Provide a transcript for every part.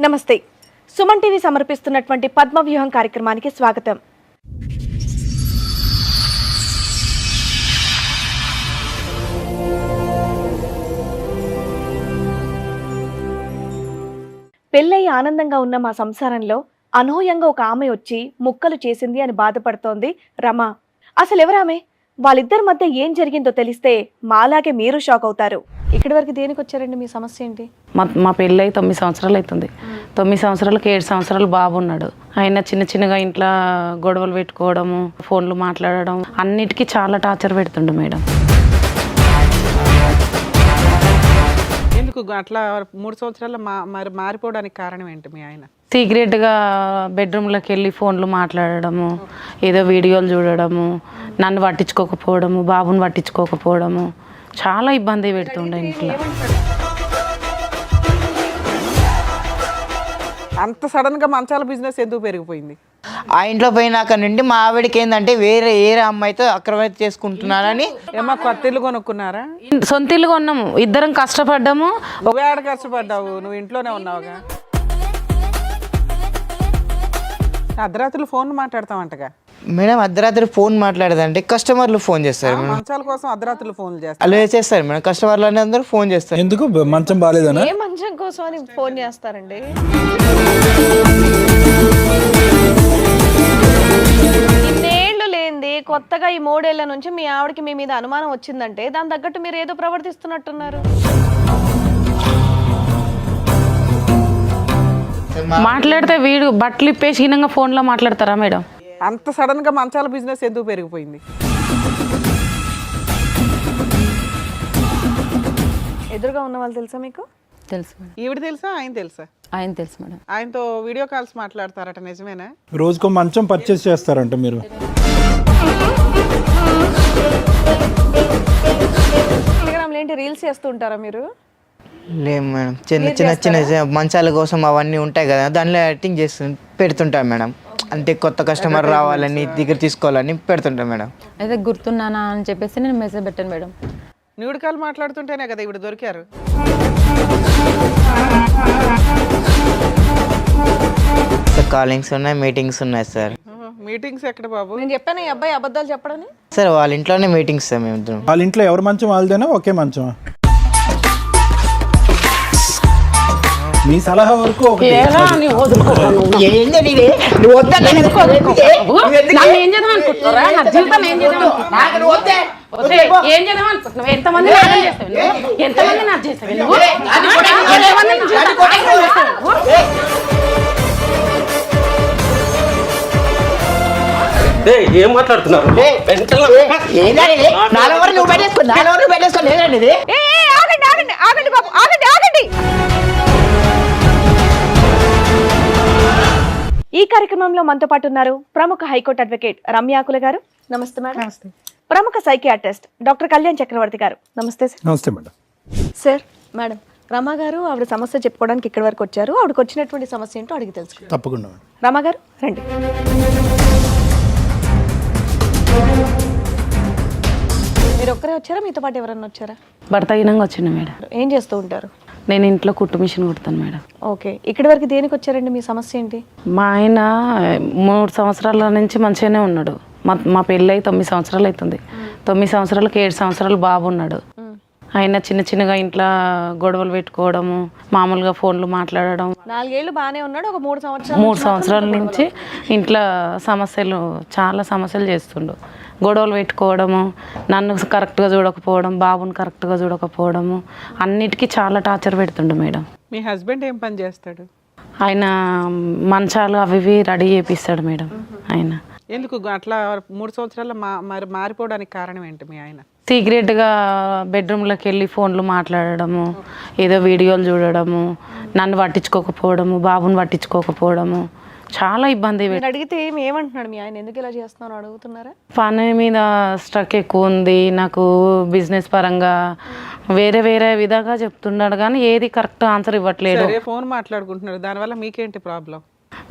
నమస్తే. సుమన్ టీవీ సమర్పిస్తున్నటువంటి పద్మవ్యూహం కార్యక్రమానికి స్వాగతం. పెళ్ళై ఆనందంగా ఉన్న మా సంసారంలో అనూహ్యంగా ఒక ఆమె వచ్చి ముక్కలు చేసింది అని బాధపడుతోంది రమ. అసలు ఎవరామె? వాళ్ళిద్దరి మధ్య ఏం జరిగిందో తెలిస్తే మాలాగే మీరు షాక్ అవుతారు. ఇక్కడి వరకు దేనికి వచ్చారండి? మీ సమస్య ఏంటి? మా పెళ్ళి 9 సంవత్సరాలు అవుతుంది. 9 సంవత్సరాలకు 7 సంవత్సరాలు బాబు ఉన్నాడు. ఆయన చిన్నగా ఇంట్లో గొడవలు పెట్టుకోవడము, ఫోన్లు మాట్లాడడం, అన్నిటికీ చాలా టార్చర్ పెడుతుండు మేడం. ఎందుకు అట్లా 3 సంవత్సరాలు మరి మారిపోవడానికి కారణం ఏంటి? మీ ఆయన సీక్రెట్గా బెడ్రూమ్లోకి వెళ్ళి ఫోన్లు మాట్లాడడము, ఏదో వీడియోలు చూడడము, నన్ను పట్టించుకోకపోవడము, బాబుని పట్టించుకోకపోవడము, చాలా ఇబ్బంది పెడుతుండే ఇంట్లో. అంత సడన్గా మంచాల బిజినెస్ ఎందుకు పెరిగిపోయింది? ఆ ఇంట్లో పోయినాక నుండి మా ఆవిడకి ఏంటంటే వేరే అమ్మాయితో అక్రమైతే చేసుకుంటున్నారని. ఏమో కొత్త ఇల్లు కొనుక్కున్నారా? సొంత ఇల్లు కొన్నాము, ఇద్దరం కష్టపడ్డాము. నువ్వే ఆడ కష్టపడ్డావు, నువ్వు ఇంట్లోనే ఉన్నావుగా. అర్ధరాత్రులు ఫోన్ మాట్లాడతావంటగా మేడం. అర్ధరాత్రి ఫోన్ మాట్లాడదంటే కస్టమర్లు ఫోన్ చేస్తారు మేడం. మంచాల కోసం అర్ధరాత్రులు ఫోన్లు చేస్తారు. అలా చేస్తారు మేడం. కస్టమర్లు అని అందరూ ఫోన్ చేస్తారు. ఎందుకు మంచం బాగాలేదనా? ఏ మంచం కోసం అని ఫోన్ చేస్తారండి? ఇన్నేళ్లు లేనిది కొత్తగా ఈ 3 ఏళ్ల నుంచి మీ ఆవిడకి మీ మీద అనుమానం వచ్చిందంటే దాని తగ్గట్టు మీరు ఏదో ప్రవర్తిస్తున్నట్టున్నారు. మాట్లాడితే వీడు బట్టలు ఇప్పేసి హీనంగా ఫోన్లో మాట్లాడతారా మేడం? అంత సడన్గా మంచాల బిజినెస్ ఎందుకు పెరిగిపోయింది? ఎదురుగా ఉన్న వాళ్ళు తెలుసా మీకు? తెలుసు మేడం. ఈవిడ తెలుసా, ఆయన తెలుసా? ఆయన తెలుసు మేడం. ఆయనతో వీడియో కాల్స్ మాట్లాడతారట, నిజమేనా? రోజుకో మంచం పర్చేస్ చేస్తారంట మీరు. ఇన్స్టాగ్రామ్లో ఏంటి రీల్స్ చేస్తూ ఉంటారా మీరు? లేదు మేడం. చిన్న మంచాల కోసం అవన్నీ ఉంటాయి కదా, దానిలో యాక్టింగ్ చేస్తు పెడుతుంటాం మేడం. అంటే కొత్త కస్టమర్ రావాలని దగ్గర తీసుకోవాలని పెడుతుంటాం మేడం. అయితే గుర్తున్నానా అని చెప్పేసి నేను మెసేజ్ పెట్టాను మేడం. న్యూడ్ కాల్ మాట్లాడుతుంటేనే కదా ఇప్పుడు దొరికారు. కాలింగ్స్ ఉన్నాయి, మీటింగ్స్ ఉన్నాయి సార్. మీటింగ్స్ ఎక్కడ బాబు? నేను చెప్పాను ఈ అబ్బాయి అబద్ధాలు చెప్పడని. సార్ వాళ్ళ ఇంట్లోనే మీటింగ్స్ సార్. మేము ఇద్దరం. వాళ్ళ ఇంట్లో ఎవరి మంచం వాళ్ళదేనా? ఒకే మంచమా? మీ సలహా వరకు ఏం మాట్లాడుతున్నారు? ఈ కార్యక్రమంలో మనతో పాటు ఉన్నారు ప్రముఖ హైకోర్టు అడ్వకేట్ రమ్యాకుల గారు. నమస్తే మేడం. ప్రముఖ సైకియాట్రిస్ట్ డాక్టర్ కళ్యాణ్ చక్రవర్తి గారు. నమస్తే సార్. నమస్తే మేడం. సార్, మేడం రమ గారు ఆవిడ సమస్య చెప్పుకోవడానికి ఇక్కడి వరకు వచ్చారు. ఆవిడకి వచ్చినటువంటి సమస్య ఏంటో అడిగి తెలుసు. తప్పకుండా. రమ గారు రండి. మీరు ఒక్కరే వచ్చారా? మీతో పాటు ఎవరన్నా వచ్చారా? భర్త హీనంగా వచ్చిండు మేడం. ఏం చేస్తూ ఉంటారు? నేను ఇంట్లో కుట్టు మిషన్ కుడతాను మేడం. ఓకే. ఇక్కడి వరకు దేనికి వచ్చారండి? మీ సమస్య ఏంటి? మా ఆయన 3 సంవత్సరాల నుంచి మంచిగానే ఉన్నాడు. మా పెళ్ళి 9 సంవత్సరాలు అవుతుంది. 9 సంవత్సరాలకు 7 సంవత్సరాలు బాబు ఉన్నాడు. ఆయన చిన్నగా ఇంట్లో గొడవలు పెట్టుకోవడము, మామూలుగా ఫోన్లు మాట్లాడడం. 4 ఏళ్ళు బాగానే ఉన్నాడు. ఒక 3 సంవత్సరాల నుంచి ఇంట్లో చాలా సమస్యలు చేస్తుండు. గొడవలు పెట్టుకోవడము, నన్ను కరెక్ట్గా చూడకపోవడం, బాబుని కరెక్ట్గా చూడకపోవడము, అన్నిటికీ చాలా టార్చర్ పెడుతుండు మేడం. మీ హస్బెండ్ ఏం పని చేస్తాడు? ఆయన మంచాలు అవి రెడీ చేపిస్తాడు మేడం. ఆయన ఎందుకు అట్లా 3 సంవత్సరాలు మరి మారిపోవడానికి కారణం ఏంటి? మీ ఆయన సీక్రెట్గా బెడ్రూమ్లోకి వెళ్ళి ఫోన్లు మాట్లాడడము, ఏదో వీడియోలు చూడడము, నన్ను పట్టించుకోకపోవడము, బాబుని పట్టించుకోకపోవడము, చాలా ఇబ్బంది. అడిగితే ఏమంటున్నాడు మీ ఆయన? ఎందుకు ఇలా చేస్తున్నాను అడుగుతున్నారా? పని మీద స్ట్రక్ ఎక్కువ ఉంది నాకు, బిజినెస్ పరంగా వేరే విధంగా చెప్తున్నాడు కానీ ఏది కరెక్ట్ ఆన్సర్ ఇవ్వట్లేదు. ఫోన్ మాట్లాడుకుంటున్నారు, దానివల్ల మీకేంటి ప్రాబ్లం?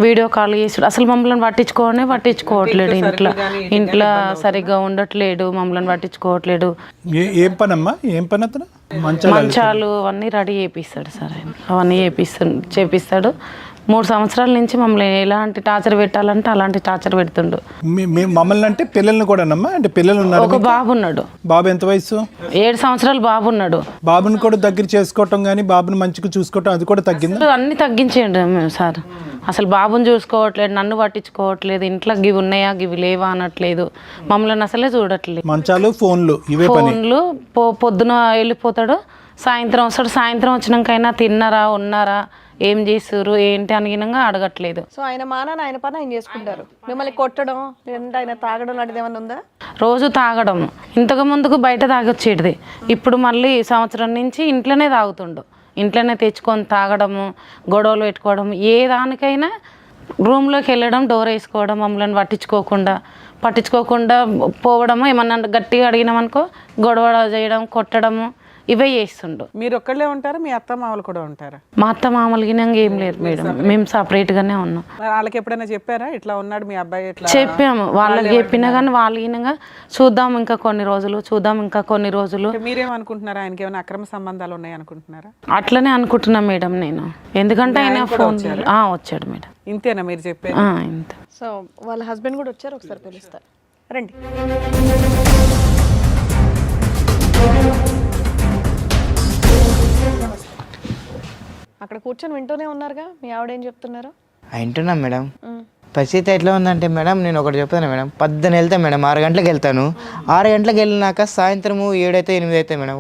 వీడియో కాల్ చేసుడు, అసలు మమ్మల్ని పట్టించుకోవట్లేడు. ఇంట్లో సరిగ్గా ఉండట్లేడు, మమ్మల్ని పట్టించుకోవట్లేడు. ఏం పని అమ్మా, ఏం పని అతను? మంచాలు అవన్నీ రెడీ చేపిస్తాడు సార్ ఆయన. అవన్నీ చేపిస్తాడు. 3 సంవత్సరాల నుంచి మమ్మల్ని ఎలాంటి టార్చర్ పెట్టాలంటే అలాంటి టార్చర్ పెడుతుండు. మమ్మల్ని అంటే పిల్లల్ని కూడా అమ్మా? అంటే పిల్లలు ఉన్నారు? ఒక బాబు ఉన్నాడు. బాబు ఎంత వయసు? 7 సంవత్సరాలు బాబు ఉన్నాడు. బాబుని కూడా దగ్గర చేసుకోవటం కానీ బాబుని మంచిగా చూసుకోవటం అది కూడా తగ్గింది? అన్ని తగ్గించేయండి సార్. అసలు బాబుని చూసుకోవట్లేదు, నన్ను పట్టించుకోవట్లేదు, ఇంట్లో గివి ఉన్నాయా గివి లేవా అనట్లేదు, మమ్మల్ని అసలే చూడట్లేదు. మంచాలు ఫోన్లు ఇవే పని. ఫోన్లు పొద్దున వెళ్ళిపోతాడు, సాయంత్రం వస్తాడు. సాయంత్రం వచ్చినాకైనా తిన్నారా ఉన్నారా ఏం చేస్తారు ఏంటి అనిగినంగా అడగట్లేదు. సో ఆయన మానాన్ని ఆయన పని ఆయన చేసుకుంటారు. మిమ్మల్ని కొట్టడం లేదంటే ఆయన తాగడం లాంటిది ఏమైనా ఉందా? రోజు తాగడం. ఇంతకు ముందుకు బయట తాగొచ్చేది, ఇప్పుడు మళ్ళీ సంవత్సరం నుంచి ఇంట్లోనే తాగుతుండు. ఇంట్లోనే తెచ్చుకొని తాగడము, గొడవలు పెట్టుకోవడం, ఏ దానికైనా రూమ్లోకి వెళ్ళడం, డోర్ వేసుకోవడం, మమ్మల్ని పట్టించుకోకుండా పోవడము. ఏమన్నా గట్టిగా అడిగినామనుకో గొడవ చేయడం, కొట్టడము, ఇవే చేస్తుండు. మీరు ఒక్కళ్ళే ఉంటారా, మీ అత్త మామలు కూడా ఉంటారా? మా అత్త మామూలు గినంగా ఏం లేదు మేడం, మేము సపరేట్గానే ఉన్నాం. మరి వాళ్ళకి ఎప్పుడైనా చెప్పారా ఇట్లా ఉన్నాడు మీ అబ్బాయి? ఇట్లా చెప్పాము, వాళ్ళకి చెప్పినా కానీ వాళ్ళు గినంగా చూద్దాం ఇంకా కొన్ని రోజులు. మీరేమనుకుంటున్నారా, ఆయనకి ఏమైనా అక్రమ సంబంధాలు ఉన్నాయి అనుకుంటున్నారా? అట్లనే అనుకుంటున్నా మేడం నేను. ఎందుకంటే ఆయన ఫోన్ వచ్చాడు మేడం. ఇంతేనా మీరు చెప్పేది? ఇంత. సో వాళ్ళ హస్బెండ్ కూడా వచ్చారు, ఒకసారి పిలుస్తారు రండి. అక్కడ కూర్చొని వింటూనే ఉన్నారుగా, మీ ఆవిడేం చెప్తున్నారు? వింటున్నా మేడం. పరిస్థితి ఎట్లా ఉందంటే మేడం, నేను ఒకటి చెప్తాను మేడం. 10 వెళ్తాను మేడం, 6 గంటలకు వెళ్తాను. 6 గంటలకు వెళ్ళినాక సాయంత్రము 7 అయితే 8 అయితే మేడం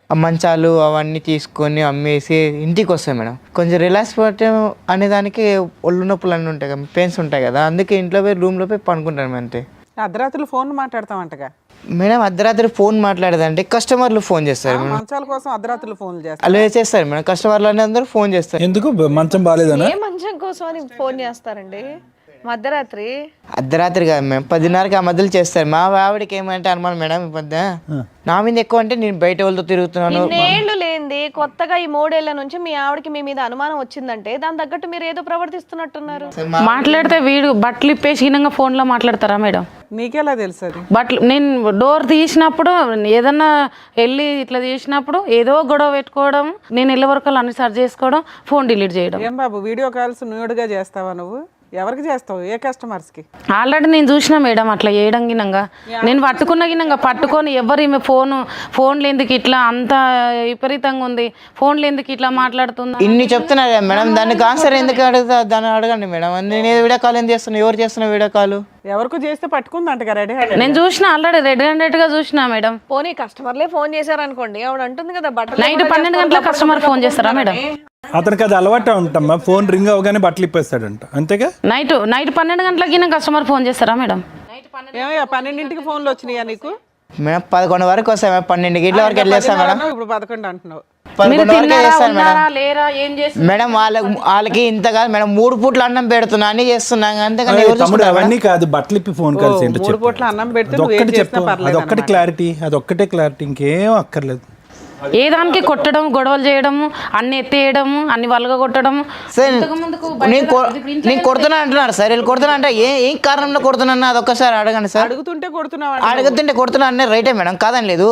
ఆ మంచాలు అవన్నీ తీసుకొని అమ్మేసి ఇంటికి వస్తాయి మేడం. కొంచెం రిలాక్స్ పట్టే అనేదానికి ఒళ్ళు నొప్పులు అన్నీ ఉంటాయి కదా, పెయిన్స్ ఉంటాయి కదా, అందుకే ఇంట్లో పోయి రూమ్లో పోయి పనుకుంటాను అంతే. అర్ధరాత్రులు ఫోన్ మాట్లాడతామంటగా మేడం? అర్ధరాత్రి ఫోన్ మాట్లాడదంటే కస్టమర్లు ఫోన్ చేస్తారు మేడం. మంచాల కోసం అర్ధరాత్రులు ఫోన్లు చేస్తారు. అలా చేస్తారు మేడం, కస్టమర్లు అందరూ ఫోన్ చేస్తారు. ఎందుకు మంచం బాగాలేదనా? ఏ మంచం కోసం అని ఫోన్ చేస్తారండి మధ్యరాత్రి? అర్ధరాత్రి కాదు మేడం, 10:30కి ఆ మధ్యలో చేస్తారు. మా ఆవిడకి ఏమంటే అనుమానం మేడం, ఈ మధ్య నా మీద ఎక్కువ అంటే నేను బయట వాళ్ళతో తిరుగుతున్నాను. ఇన్నేళ్లు లేనిది కొత్తగా ఈ 3 ఏళ్ల నుంచి మీ ఆవిడకి మీ మీద అనుమానం వచ్చిందంటే దాని తగ్గట్టు మీరు ఏదో ప్రవర్తిస్తున్నట్టున్నారు. మాట్లాడితే వీడు బట్టలు ఇప్పేసి ఫోన్లో మాట్లాడతారా మేడం? నీకెలా తెలుసు అది? బట్టలు నేను డోర్ తీసినప్పుడు ఏదన్నా వెళ్ళి ఇట్లా చేసినప్పుడు ఏదో గొడవ పెట్టుకోవడం, నేను వెళ్ళే వరకు అన్ని సర్చ్ చేసుకోవడం, ఫోన్ డిలీట్ చేయడం. ఏం బాబు వీడియో కాల్స్ న్యూడ్గా చేస్తావా నువ్వు? ఎవరికి చేస్తావు, ఏ కస్టమర్స్కి? ఆల్రెడీ నేను చూసిన మేడం అట్లా చేయడం గినంగా. నేను పట్టుకొని ఎవరు ఈమె ఫోన్లు ఎందుకు ఇట్లా అంత విపరీతంగా ఉంది, ఫోన్లు ఎందుకు ఇట్లా మాట్లాడుతుందా ఇన్ని చెప్తున్నారు మేడం, దానికి ఆన్సర్ ఎందుకు అడుగుతా? దాన్ని అడగండి మేడం. నేను వీడియో కాల్ ఎందుకు చేస్తున్నా, ఎవరు చేస్తున్నా వీడియో కాల్? ఎవరికి చేస్తే పట్టుకుందంట రెడీ హ్యాండ్. నేను చూసిన, ఆల్రెడీ రెడ్ హ్యాండెడ్గా చూసిన మేడం. పోనీ కస్టమర్లే ఫోన్ చేశారనుకోండి, ఆవిడ అంటుంది కదా బట్టలు నైట్ 12 గంటలకు కస్టమర్ ఫోన్ చేస్తారా మేడం? అతనికి అది అలవాటు ఉంటామ్మా, ఫోన్ రింగ్ అవగానే బట్టలు ఇప్పేస్తాడంట, అంతేగా? నైట్ 12 గంటలకి కస్టమర్ ఫోన్ చేస్తారా మేడం? ఏమయ్యా 12ంటికి ఫోన్లు వచ్చినాయా నీకు? మేడం 11 వరకు వస్తాయి మేడం, 12 గంటల వరకు వెళ్ళేస్తాం మేడం. ఇప్పుడు 11 అంటున్నావు. 11 వరకు చేస్తాను మేడం. మేడం వాళ్ళకి ఇంత కాదు మేడం, 3 పూట్ల అన్నం పెడుతున్నా అని చేస్తున్నాం, అంతేగాని తమ్ముడు అవన్నీ కాదు, బట్టలు ఇప్పి ఫోన్ కాల్స్ ఏంటో 3 పూట్ల అన్నం పెడితే అదొక్కటి చెప్పు, అదొక్కటి క్లారిటీ, అదొక్కటే క్లారిటీ, ఇంకేం అక్కర్లేదు. ఏ దానికి కొట్టడం, గొడవలు చేయడము, అన్ని ఎత్తేయడము, అన్ని వల్గా కొట్టడము. సార్ నేను కొడుతున్నా అంటున్నారు సార్, వీళ్ళు కొడుతున్నా అంటే ఏం కారణంలో కొడుతున్నా అదొక్కసారి అడగండి సార్. అడుగుతుంటే కొడుతున్నా అన్నీ రైటే మేడం, కాదని లేదు.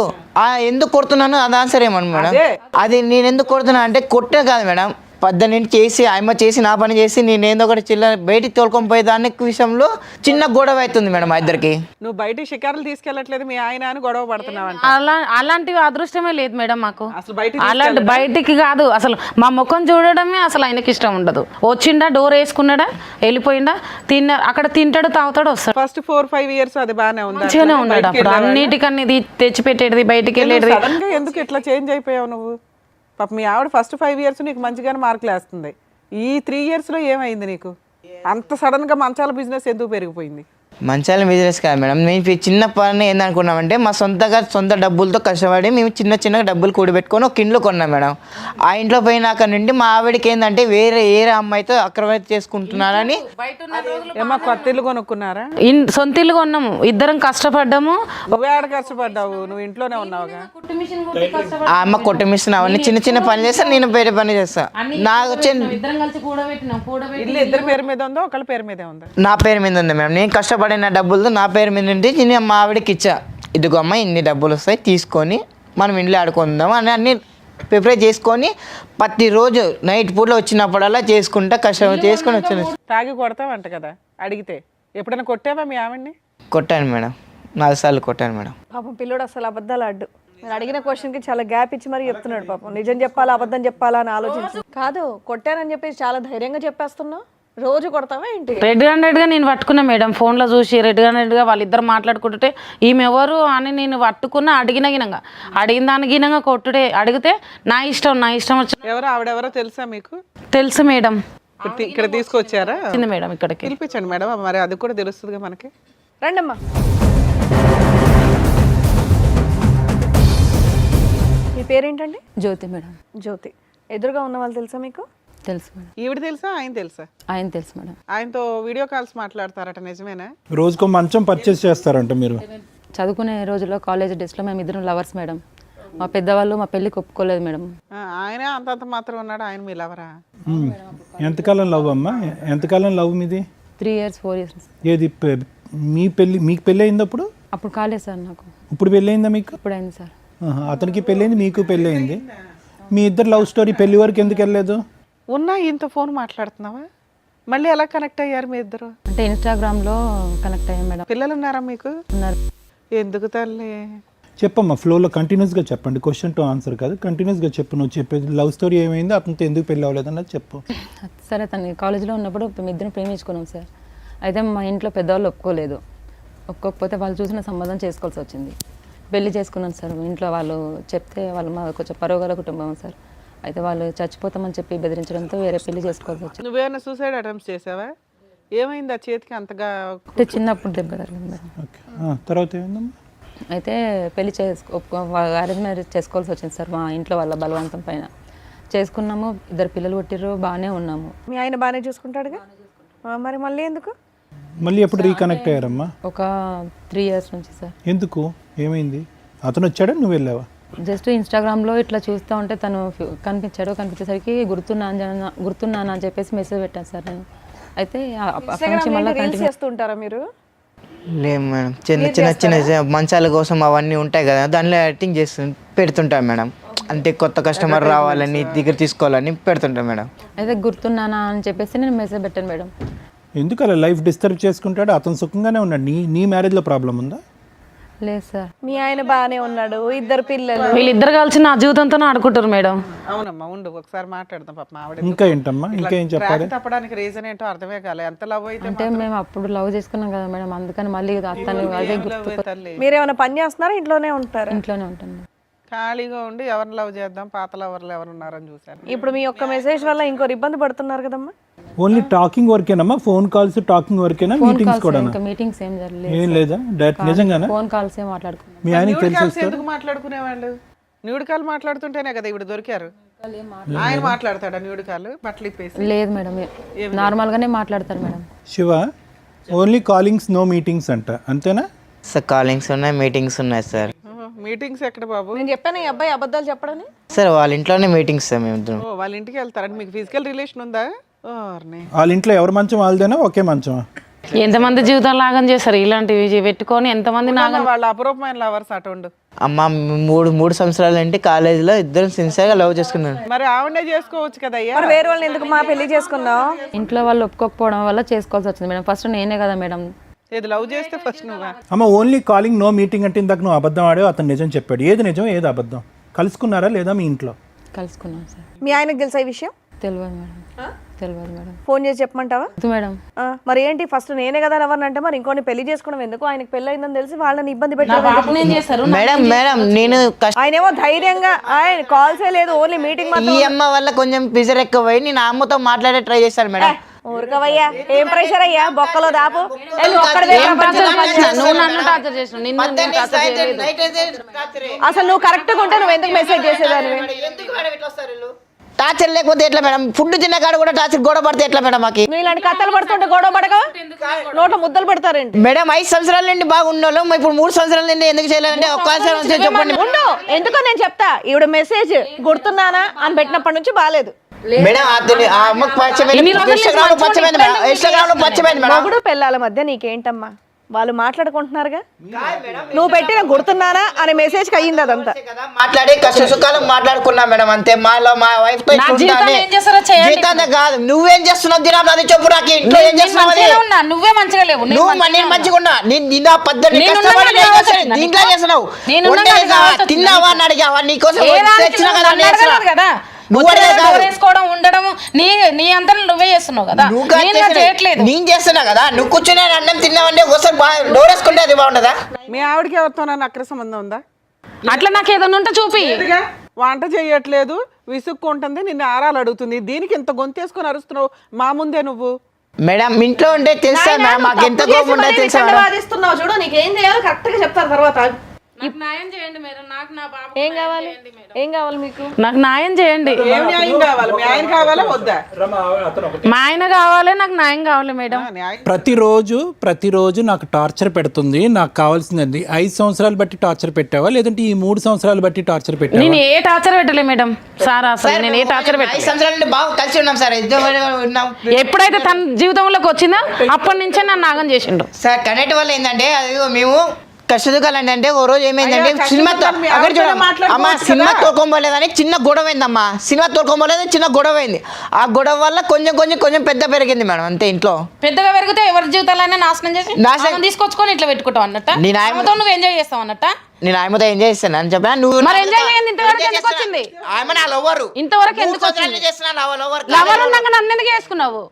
ఎందుకు కొడుతున్నాను అది ఆన్సర్ ఏమన్నా మేడం? అది నేను ఎందుకు కొడుతున్నా అంటే కొట్టే కాదు మేడం, 18 చేసి ఆయమ్మ చేసి నా పని చేసి నేను ఏందో ఒకటి చిల్లర బయటికి తోలుకొని పోయే దాని విషయంలో చిన్న గొడవ అవుతుంది మేడం. ఇద్దరికి నువ్వు బయటికి షికారులు తీసుకెళ్ళట్లేదు మీ ఆయన అని గొడవ పడుతున్నావు. అలాంటివి అదృష్టమే లేదు మేడం మాకు. అసలు బయటికి కాదు, అసలు మా ముఖం చూడడమే అసలు ఆయనకి ఇష్టం ఉండదు. వచ్చిండా, డోర్ వేసుకున్నాడా, వెళ్ళిపోయిందా, అక్కడ తింటాడు, తాగుతాడు, వస్తాడు. ఫస్ట్ 4-5 years అది బాగానే ఉంది, మంచిగానే ఉన్నాడు. అప్పుడు అన్నిటికన్నీ తెచ్చిపెట్టేది, బయటికి వెళ్ళేది. ఎందుకు ఇట్లా చేంజ్ అయిపోయావు నువ్వు? పాప మీ ఆవిడ ఫస్ట్ 5 years నీకు మంచిగానే మార్కులు వేస్తుంది, ఈ 3 yearsలో ఏమైంది నీకు? అంత సడన్గా మంచాల బిజినెస్ ఎందుకు పెరిగిపోయింది? మంచాల బిజినెస్ కాదు మేడం. మేము చిన్న పని ఏందనుకున్నామంటే మా సొంత డబ్బులతో కష్టపడి మేము చిన్న డబ్బులు కూడబెట్టుకొని ఒక ఇంట్లో కొన్నాం మేడం. ఆ ఇంట్లో పోయినాక నుండి మా ఆవిడకి ఏంటంటే వేరే అమ్మాయితో అక్రమైతే చేసుకుంటున్నారని ఏమో కొత్త ఇల్లు కొనుక్కున్నారా? సొంత ఇల్లు కొన్నాము, ఇద్దరం కష్టపడ్డాము. నువ్వే ఆడ కష్టపడ్డావు, నువ్వు ఇంట్లోనే ఉన్నావుగా. ఆ అమ్మ కొట్టమిస్తున్నా అవన్నీ చిన్న పని చేస్తా, నేను బయట పని చేస్తా. నాకు వచ్చే ఇల్లు ఇద్దరి పేరు మీద ఉందా, ఒకళ్ళ పేరు మీదే ఉందా? నా పేరు మీద ఉంది మేడం. నేను కష్టపడిన డబ్బులతో నా పేరు మీద ఉంటే నేను మా ఆవిడకి ఇచ్చా, ఇదిగో అమ్మ ఇన్ని డబ్బులు వస్తాయి తీసుకొని మనం ఇంట్లో ఆడుకుందాం అని అన్ని ప్రిపేర్ చేసుకొని ప్రతిరోజు నైట్ పూటలో వచ్చినప్పుడల్లా చేసుకుంటా కష్టం చేసుకొని వచ్చాను. తాగి కొడతావంట కదా అడిగితే. ఎప్పుడైనా కొట్టావా మీ ఆవిడ్ని? కొట్టాను మేడం, 4 సార్లు కొట్టాను మేడం. పాపం పిల్లోడు అసలు అబద్ధాలు ఆడు. నేను అడిగిన క్వశ్చన్కి చాలా గ్యాప్ ఇచ్చి మరీ చెప్తున్నాడు పాపం. నిజం చెప్పాలా అబద్ధం చెప్పాలా అని ఆలోచించి కాదు, కొట్టానని చెప్పేసి చాలా ధైర్యంగా చెప్పేస్తున్నావు. రోజు కొడతావా ఏంటి? రెడ్ హ్యాండెడ్గా నేను పట్టుకున్నా మేడం, ఫోన్లో చూసి రెడ్ హ్యాండెడ్గా వాళ్ళిద్దరు మాట్లాడుకుంటుంటే ఈమె ఎవరు అని నేను పట్టుకున్నా. అడిగిన దాని గినంగా కొట్టుడే. అడిగితే నా ఇష్టం వచ్చి. ఎవరో ఆవిడెవరో తెలుసా మీకు? తెలుసు మేడం. ఇక్కడ తీసుకొచ్చారా? వచ్చింది మేడం ఇక్కడికి. పిలిపించండి మేడం, మరి అది కూడా తెలుస్తుందిగా మనకి. రండమ్మా. మీ పేరేంటండి? జ్యోతి మేడం. జ్యోతి. ఎదురుగా ఉన్న వాళ్ళు తెలుసా మీకు? తెలుసు మేడం. ఈవిడ తెలుసా, ఆయన తెలుసా? ఆయన తెలుసు మేడం. ఆయనతో వీడియో కాల్స్ మాట్లాడతారట, నిజమేనా? రోజుకో మంచం పర్చేస్ చేస్తారంట మీరు? చదువుకునే రోజుల్లో కాలేజ్ డేస్లో మేము ఇద్దరం లవర్స్ మేడం. మా పెద్దవాళ్ళు మా పెళ్ళికి ఒప్పుకోలేదు మేడం. ఆయన అంతంత మాత్రం ఉన్నాడు, ఆయన మీ లవరా? ఎంతకాలం లవ్ అమ్మా? ఎంతకాలం లవ్ మీది? 3 years 4 years. ఏది మీకు పెళ్ళి అయింది అప్పుడు? అప్పుడు కాలేదు సార్ నాకు. ఇప్పుడు పెళ్ళి అయిందా మీకు? ఇప్పుడు అయింది సార్. అతనికి పెళ్ళి అయింది, మీకు పెళ్ళి అయింది. మీ ఇద్దరు లవ్ స్టోరీ పెళ్లి వరకు ఎందుకు వెళ్ళలేదు? ఉన్నా ఇంత ఫోన్ మాట్లాడుతున్నావా? మళ్ళీ ఎలా కనెక్ట్ అయ్యారు మీ ఇద్దరు? అంటే ఇన్స్టాగ్రామ్లో కనెక్ట్ అయ్యాం మేడం. పిల్లలు ఉన్నారా మీకు? ఉన్నారు. ఎందుకు తల్లి? చెప్పమ్మా, ఫ్లోలో కంటిన్యూస్గా చెప్పండి, క్వశ్చన్ టు ఆన్సర్ కాదు, కంటిన్యూస్గా చెప్పు. నువ్వు చెప్పేది లవ్ స్టోరీ ఏమైంది, అతనితో ఎందుకు పెళ్ళి అవ్వలేదు అన్నది చెప్పు. సరే, తను కాలేజీలో ఉన్నప్పుడు మేము ఇద్దరం ప్రేమించుకున్నాం సార్. అయితే మా ఇంట్లో పెద్దవాళ్ళు ఒప్పుకోకపోతే వాళ్ళు చూసిన సంబంధం చేసుకోవాల్సి వచ్చింది. పెళ్లి చేసుకున్నాను సార్. ఇంట్లో వాళ్ళు చెప్తే వాళ్ళు మా కొంచెం పరోగల కుటుంబం సార్. అయితే వాళ్ళు చచ్చిపోతామని చెప్పి బెదిరించడంతో వేరే పెళ్లి చేసుకోవాల్సి వచ్చింది. నువ్వేమైనా సూసైడ్ అటెంప్ట్స్ చేసావా? ఏమైంది ఆ చేతికి అంతగా? అంటే చిన్నప్పుడు దెబ్బ తగిలింది మేడం. ఓకే, తర్వాత ఏమైందమ్మా? అయితే పెళ్లి అరేంజ్ మ్యారేజ్ చేసుకోవాల్సి వచ్చింది సార్. మా ఇంట్లో వాళ్ళ బలవంతం పైన చేసుకున్నాము. 2 పిల్లలు పుట్టిర్రు, బాగానే ఉన్నాము. మీ ఆయన బాగానే చూసుకుంటాడుగా, మరి మళ్ళీ ఎందుకు? మళ్ళీ ఎప్పుడు రీకనెక్ట్ అయ్యారమ్మా? ఒక 3 years నుంచి సార్. ఎందుకు, ఏమైంది? అతను వచ్చాడా, నువ్వు వెళ్ళావా? జస్ట్ ఇన్స్టాగ్రామ్లో ఇట్లా చూస్తూ ఉంటే తను కనిపించేసరికి గుర్తున్నాను అని చెప్పేసి మెసేజ్ పెట్టాను సార్ నేను. అయితే అప్పటి నుంచి మళ్ళీ రీల్స్ చేస్తుంటారా మీరు? లేదు మేడం, చిన్న మంచాల కోసం అవన్నీ ఉంటాయి కదా, దానిలో యాక్టింగ్ పెడుతుంటాం మేడం. అంటే కొత్త కస్టమర్ రావాలని దగ్గర తీసుకోవాలని పెడుతుంటాం మేడం. అయితే గుర్తున్నానా అని చెప్పేసి నేను మెసేజ్ పెట్టాను మేడం. ఎందుకు అలా లైఫ్ డిస్టర్బ్ చేసుకుంటాడు? అతను సుఖంగానే ఉన్నాడు. నీ మ్యారేజ్లో ప్రాబ్లం ఉందా? లేదు సార్. మీ ఆయన బాగానే ఉన్నాడు, 2 పిల్లలు. వీళ్ళిద్దరు కలిసి నా జీవితంతో ఆడుకుంటారు మేడం. అవునమ్మా, ఉండు ఒకసారి మాట్లాడదాం. పాప ఆవిడ ఇంకా ఏంటమ్మా, ఇంకా ఏం చెప్పాలి? తప్పడానికి రీజన్ ఏంటో అర్థమే కాలే. ఎంత లవ్ అయితే అంటే మేము అప్పుడు లవ్ చేసుకున్నాం కదా మేడం, అందుకని మళ్ళీ అతను అదే గుర్తు. తల్లి మీరేమైనా పని చేస్తున్నారా, ఇంట్లోనే ఉంటారా? ఇంట్లోనే ఉంటాను. ఖాళీగా ఉండి ఎవరిని లవ్ చేద్దాం, పాత లవర్లు ఎవరు ఉన్నారని చూసాను. ఇప్పుడు మీ ఒక్క మెసేజ్ వల్ల ఇంకోరు ఇబ్బంది పడుతున్నారు కదమ్మా. ఓన్లీ టాకింగ్ వర్కేనమ్మా? ఫోన్ కాల్స్ టాకింగ్ వర్కేనా? మీటింగ్స్ కూడా? ఇంకా మీటింగ్స్ ఏం జరగలేదు. ఏం లేదా? డైరెక్ట్ నిజంగానా? ఫోన్ కాల్స్ ఏ మాట్లాడుకున్నాం. మీ ఆయనకి తెలిసి ఎందుకు మాట్లాడుకునేవాళ్ళు? న్యూడ్ కాల్ మాట్లాడుతుంటేనే కదా ఇప్పుడు దొరికారు. ఆయన మాట్లాడతాడా న్యూడ్ కాల్ బట్టలు ఇప్పేసి? లేదు మేడం, నార్మల్ గానే మాట్లాడతారు madam. Shiva, only callings no meetings అంట, అంతేనా? సార్ కాలింగ్స్ ఉన్నాయి, మీటింగ్స్ ఉన్నాయి సార్. మీటింగ్స్ ఎక్కడ బాబు? నేను చెప్పాను ఈ అబ్బాయి అబద్ధాలు చెప్పడని. సార్ వాళ్ళ ఇంట్లోనే మీటింగ్స్ సార్ మేము ఇద్దరం. వాళ్ళ ఇంటికి వెళ్తారంటే మీకు ఫిజికల్ రిలేషన్ ఉందా? వాళ్ళ ఇంట్లో ఎవరి మంచం వాళ్ళదేనా, ఒకే మంచమా? ఎంతమంది జీవితం లాగం చేస్తారు ఇలాంటివి పెట్టుకొని, ఎంతమంది వాళ్ళ అపరూపమైన లవర్స్ అటుండు. అమ్మ, మూడు సంవత్సరాల నుండి కాలేజీలో ఇద్దరం సిన్సియర్గా లవ్ చేసుకున్నాను. మరి ఆవిడే చేసుకోవచ్చు కదా అయ్యా. మరి వేరే వాళ్ళని ఎందుకు మా పెళ్లి చేసుకున్నావు? ఇంట్లో వాళ్ళు ఒప్పుకోకపోవడం వల్ల చేసుకోవాల్సి వచ్చింది మేడం. ఫస్ట్ నేనే కదా మేడం. ఏది లవ్ చేస్తే ఫస్ట్ నువ్వా? అమ్మ, ఓన్లీ కాలింగ్ నో మీటింగ్ అంటే ఇందాక నువ్వు అబద్ధం ఆడావు, అతను నిజం చెప్పాడు. ఏది నిజం, ఏది అబద్ధం? కలుసుకున్నారా లేదా మీ ఇంట్లో? కలుసుకున్నాం సార్. మీ ఆయనకు తెలుసా ఈ విషయం? తెలియదు మేడం. తెలియదు మేడం. ఫోన్ చేసి చెప్పమంటావా? మేడం మరి ఏంటి, ఫస్ట్ నేనే కదా ఎవరిని అంటే మరి ఇంకోని పెళ్లి చేసుకోవడం ఎందుకు? ఆయనకు పెళ్లి అయిందని తెలిసి వాళ్ళని ఇబ్బంది పెట్టారు. మేడం నేను ఆయనేమో ధైర్యంగా కాల్సే లేదు, ఓన్లీ మీటింగ్. ఈ అమ్మ వల్ల కొంచెం ప్రెజర్ ఎక్కువ పోయి నేను అమ్మతో మాట్లాడే ట్రై చేశాను మేడం. ఊరుకోవయ్యా, ఏం ప్రెషర్ అయ్యా, బొక్కలో దాపు. నువ్వు ఒక్కడివే ఏం ప్రపంచం టార్చర్ పంచా. నువ్వు నన్ను టార్చర్ చేసినావు, నిన్ను నేను టార్చర్ చేయలేదు. అసలు నువ్వు కరెక్ట్ గా ఉంటే నువ్వు ఎందుకు మెసేజ్ చేసేదానివి? టార్చర్ లేకపోతే ఎట్లా మేడం? ఫుడ్ తిన్న కాడ కూడా టార్చర్ గొడవ పడితే ఎట్లా మేడం? మాకు నువ్వు ఇలాంటి కథలు పడుతుంటే గొడవ పడగా నోట్లో ముద్దలు పెడతారేంటి? మేడం 5 సంవత్సరాల నుండి బాగుండాలి, ఇప్పుడు 3 సంవత్సరాల నుండి ఎందుకు చేయలేదంటే ఒక్కసారి చెప్పండి. ఉండు, ఎందుకో నేను చెప్తా. ఈవిడ మెసేజ్ గుర్తున్నానా అని పెట్టినప్పటి నుంచి బాగాలేదు. మేడం ఆ అమ్మకు పచ్చమైంది, ఇన్స్టాగ్రామ్ లో పచ్చమైంది మేడం, ఇన్స్టాగ్రామ్ లో పచ్చమైంది మేడం. మొగుడు పిల్లల మధ్య నీకేంటమ్మా? వాళ్ళు మాట్లాడుకుంటున్నారుగా, నువ్వు పెట్టిన గుర్తున్నానా అనే మెసేజ్ కి అయ్యింది అదంతా. మాట్లాడి కష్ట సుఖాలు మాట్లాడుకున్నా మేడం, అంతే. మా వైఫ్ తో జీవితాంతం కాదు. నువ్వేం చేస్తున్నావు దినం అది చెప్పు నాకు. ఇంట్లో ఏం చేస్తున్నావు? నువ్వే మంచిగా లేవు. నేను మంచిగా ఉన్నా. నిన్న పద్ధతి దీంట్లో చేస్తున్నావు. తిన్నావా అని అడిగావా? నీకోసం తెచ్చినా కదా. వేసుకోవడం ఉండడం నీ అంతా నువ్వే చేస్తున్నావు కదా, చేయట్లేదు. నేను చేస్తున్నా కదా. నువ్వు కూర్చుని అన్నం తిన్నావంటే ఒకసారి డోర్ వేసుకుంటే అది బాగుండదా? మీ ఆవిడకి ఎవరితో అక్ర సంబంధం ఉందా? అట్లా నాకు ఏదైనా ఉంటే చూపి. వంట చేయట్లేదు, విసుక్కుంటుంది, నిన్ను ఆరాలు అడుగుతుంది. దీనికి ఇంత గొంతేసుకొని అరుస్తున్నావు మా ముందే నువ్వు. మేడం ఇంట్లో ఉంటే తెలుసా మేడం, మాకు ఎంత కోపం ఉంటే తెలుసా మేడం. వాదిస్తున్నావు చూడు, నీకేం చేయాలో కరెక్ట్ గా చెప్తారు తర్వాత. ఏం కావాలి, ఏం కావాలి మీకు? నాకు న్యాయం చేయండి. ఏం న్యాయం కావాలి? మీ ఆయన కావాలా వద్దా? మా ఆయన కావాలి, నాకు న్యాయం కావాలి మేడం. ప్రతిరోజు నాకు టార్చర్ పెడుతుంది. నాకు కావాల్సిందండి 5 సంవత్సరాలు బట్టి టార్చర్ పెట్టావా, లేదంటే ఈ 3 సంవత్సరాలు బట్టి టార్చర్ పెట్టావా? నేను ఏ టార్చర్ పెట్టలే మేడం. సార్ అసలు నేను ఏ టార్చర్ 5 సంవత్సరాల నుండి బాగా కలిసి ఉన్నాం సార్. ఎప్పుడైతే తన జీవితంలోకి వచ్చిందో అప్పటి నుంచే నన్ను నాగం చేసిండు సార్. కనెక్ట్ వల్ల ఏంటంటే అది మేము కష్టదుకాలు అంటే ఓ రోజు ఏమైందంటే సినిమాతో అక్కడ చూడమ్మా, సినిమా తోలుకోబోలేదని చిన్న గొడవ అయిందమ్మా. సినిమా తోలుకోబోలేదు, చిన్న గొడవ అయింది. ఆ గొడవ వల్ల కొంచెం పెద్ద పెరిగింది మేడం, అంతే. ఇంట్లో పెద్దగా పెరిగితే ఎవరి జీవితాలైనా నాశనం చేసి తీసుకొచ్చుకొని ఇట్లా పెట్టుకుంటావు అన్నట్ట. నువ్వు ఎంజాయ్ చేస్తావు అన్నట్ట. నేను ఆయనతో ఎంజాయ్ చేస్తాను అని చెప్పిన. నువ్వు మరి ఎంజాయ్ చేయండి. ఇంతవరకు ఎందుకు వచ్చింది? ఆమె నా లవర్. ఇంతవరకు ఎందుకు వచ్చింది? లవర్ ఉన్నాక నన్ను ఎందుకు చేసుకున్నావు?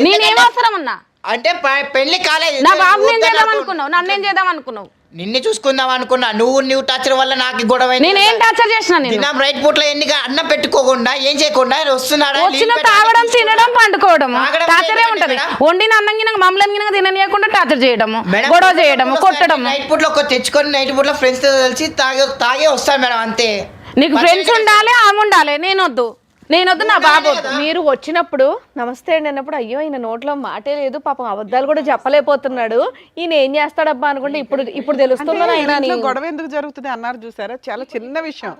నేనేం అవసరం ఉన్నా అంటే పెళ్లి కాలేదు. నా బాబు నేను చేద్దాం అనుకున్నావు, నన్ను ఏం చేద్దాం అనుకున్నావు? నిన్ను చూసుకుందాం అనుకున్నా. నువ్వు టార్చర్ వల్ల నాకు గొడవ. నేనేం టార్చర్ చేసిన? తిన్నాం రైట్ పూట్లో ఎన్నిక అన్నం పెట్టుకోకుండా ఏం చేయకుండా వస్తున్నాడా? వచ్చిన తాగడం, తినడం, పండుకోవడం టార్చరే ఉంటది. వండిన అన్నం గిన మమ్మల్ని గిన తిననీయకుండా టార్చర్ చేయడము, గొడవ చేయడము, కొట్టడం. నైట్ పూట్లో తెచ్చుకొని నైట్ పూట్లో ఫ్రెండ్స్ తో కలిసి తాగే వస్తాను మేడం, అంతే. నీకు ఫ్రెండ్స్ ఉండాలి, ఆమె ఉండాలి. నేనొద్దు, నా బాబు. మీరు వచ్చినప్పుడు నమస్తే అండి అన్నప్పుడు అయ్యో ఈయన నోట్లో మాటే లేదు, పాపం అబద్ధాలు కూడా చెప్పలేకపోతున్నాడు, ఈయన ఏం చేస్తాడబ్బా అనుకుంటే ఇప్పుడు తెలుస్తుందని ఆయన గొడవ ఎందుకు జరుగుతుంది అన్నారు చూసారా? చాలా చిన్న విషయం,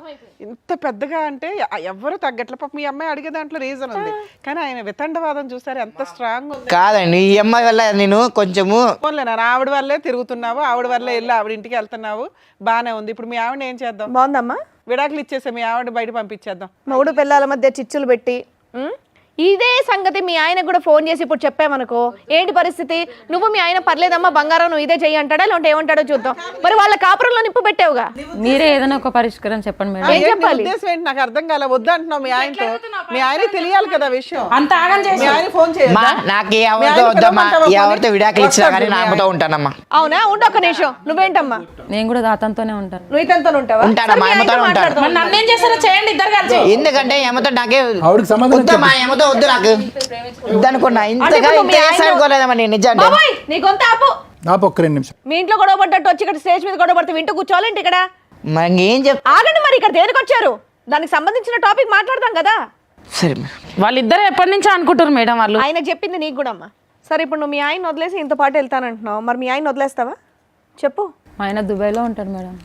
ఇంత పెద్దగా అంటే ఎవరు తగ్గట్ల. పాప మీ అమ్మాయి అడిగే దాంట్లో రీజన్ ఉంది, కానీ ఆయన వితండవాదం చూసారు ఎంత స్ట్రాంగ్ ఉంది. కాదండి, ఈ అమ్మాయి వల్ల నేను కొంచెము ఆవిడ వల్లే తిరుగుతున్నావు, ఆవిడ వల్లే వెళ్ళి ఆవిడ ఇంటికి వెళ్తున్నావు, బానే ఉంది. ఇప్పుడు మీ ఆవిడ ఏం చేద్దాం? బాగుందమ్మా, విడాకులు ఇచ్చేసా మీ ఆవిడ బయట పంపించేద్దాం. మొగుడు పిల్లల మధ్య చిచ్చులు పెట్టి ఇదే సంగతి మీ ఆయన కూడా ఫోన్ చేసి ఇప్పుడు చెప్పామనుకో, ఏంటి పరిస్థితి? నువ్వు మీ ఆయన పర్లేదమ్మా బంగారం నువ్వు ఇదే చెయ్యి అంటాడా, లేదంటే ఏమంటాడో చూద్దాం. మరి వాళ్ళ కాపురంలో నిప్పు పెట్టావుగా, మీరే ఏదైనా ఒక పరిష్కారం చెప్పండి మేడం. ఏం చెప్పాలి? ఉద్దేశం ఏంటి నాకు అర్థం కాలే. వద్దంటున్నావు మీ ఆయనతో, మీ ఆయన తెలియాలి కదా విషయం. అంత ఆగం చేసి మీ ఆయన ఫోన్ చేయాలి. నాకు ఎవరితో విడాకులు ఇచ్చినా కానీ నా అమ్మతో ఉంటానమ్మా. అవునా? ఉండు ఒక్క నిమిషం. నువ్వేంటమ్మా? నేను కూడా అతనితోనే ఉంటాను. నువ్వు ఇతనితో ఉంటావా? ఉంటానమ్మా, అమ్మతో ఉంటాను. నన్ను ఏం చేస్తారో చేయండి ఇద్దరు కలిసి. ఎందుకంటే ఏమతో నాకే ఆవిడకి సమాధానం వద్దమ్మా, ఏమతో వద్దు నాకు వద్దనుకున్నా. ఇంతగా ఇంకోలేదమ్మా నేను నిజం. బాబాయ్ నీ గొంత ఆపు. నాకు ఒక్క 2 నిమిషం. మీ ఇంట్లో గొడవ పడ్డట్టు వచ్చి ఇక్కడ స్టేజ్ మీద గొడవ పడితే వింటూ కూర్చోవాలంటే ఇక్కడ మరి ఏం ఆగండి. మరి ఇక్కడ దేనికి వచ్చారు? దానికి సంబంధించిన టాపిక్ మాట్లాడదాం కదా. సరే వాళ్ళిద్దరు ఎప్పటి నుంచో అనుకుంటారు మేడం వాళ్ళు. ఆయన చెప్పింది నీకు కూడా అమ్మా. సరే ఇప్పుడు నువ్వు మీ ఆయన వదిలేసి ఇంత పాటు వెళ్తానంటున్నావు, మరి మీ ఆయన వదిలేస్తావా చెప్పు? మా ఆయన దుబాయ్లో ఉంటారు మేడం.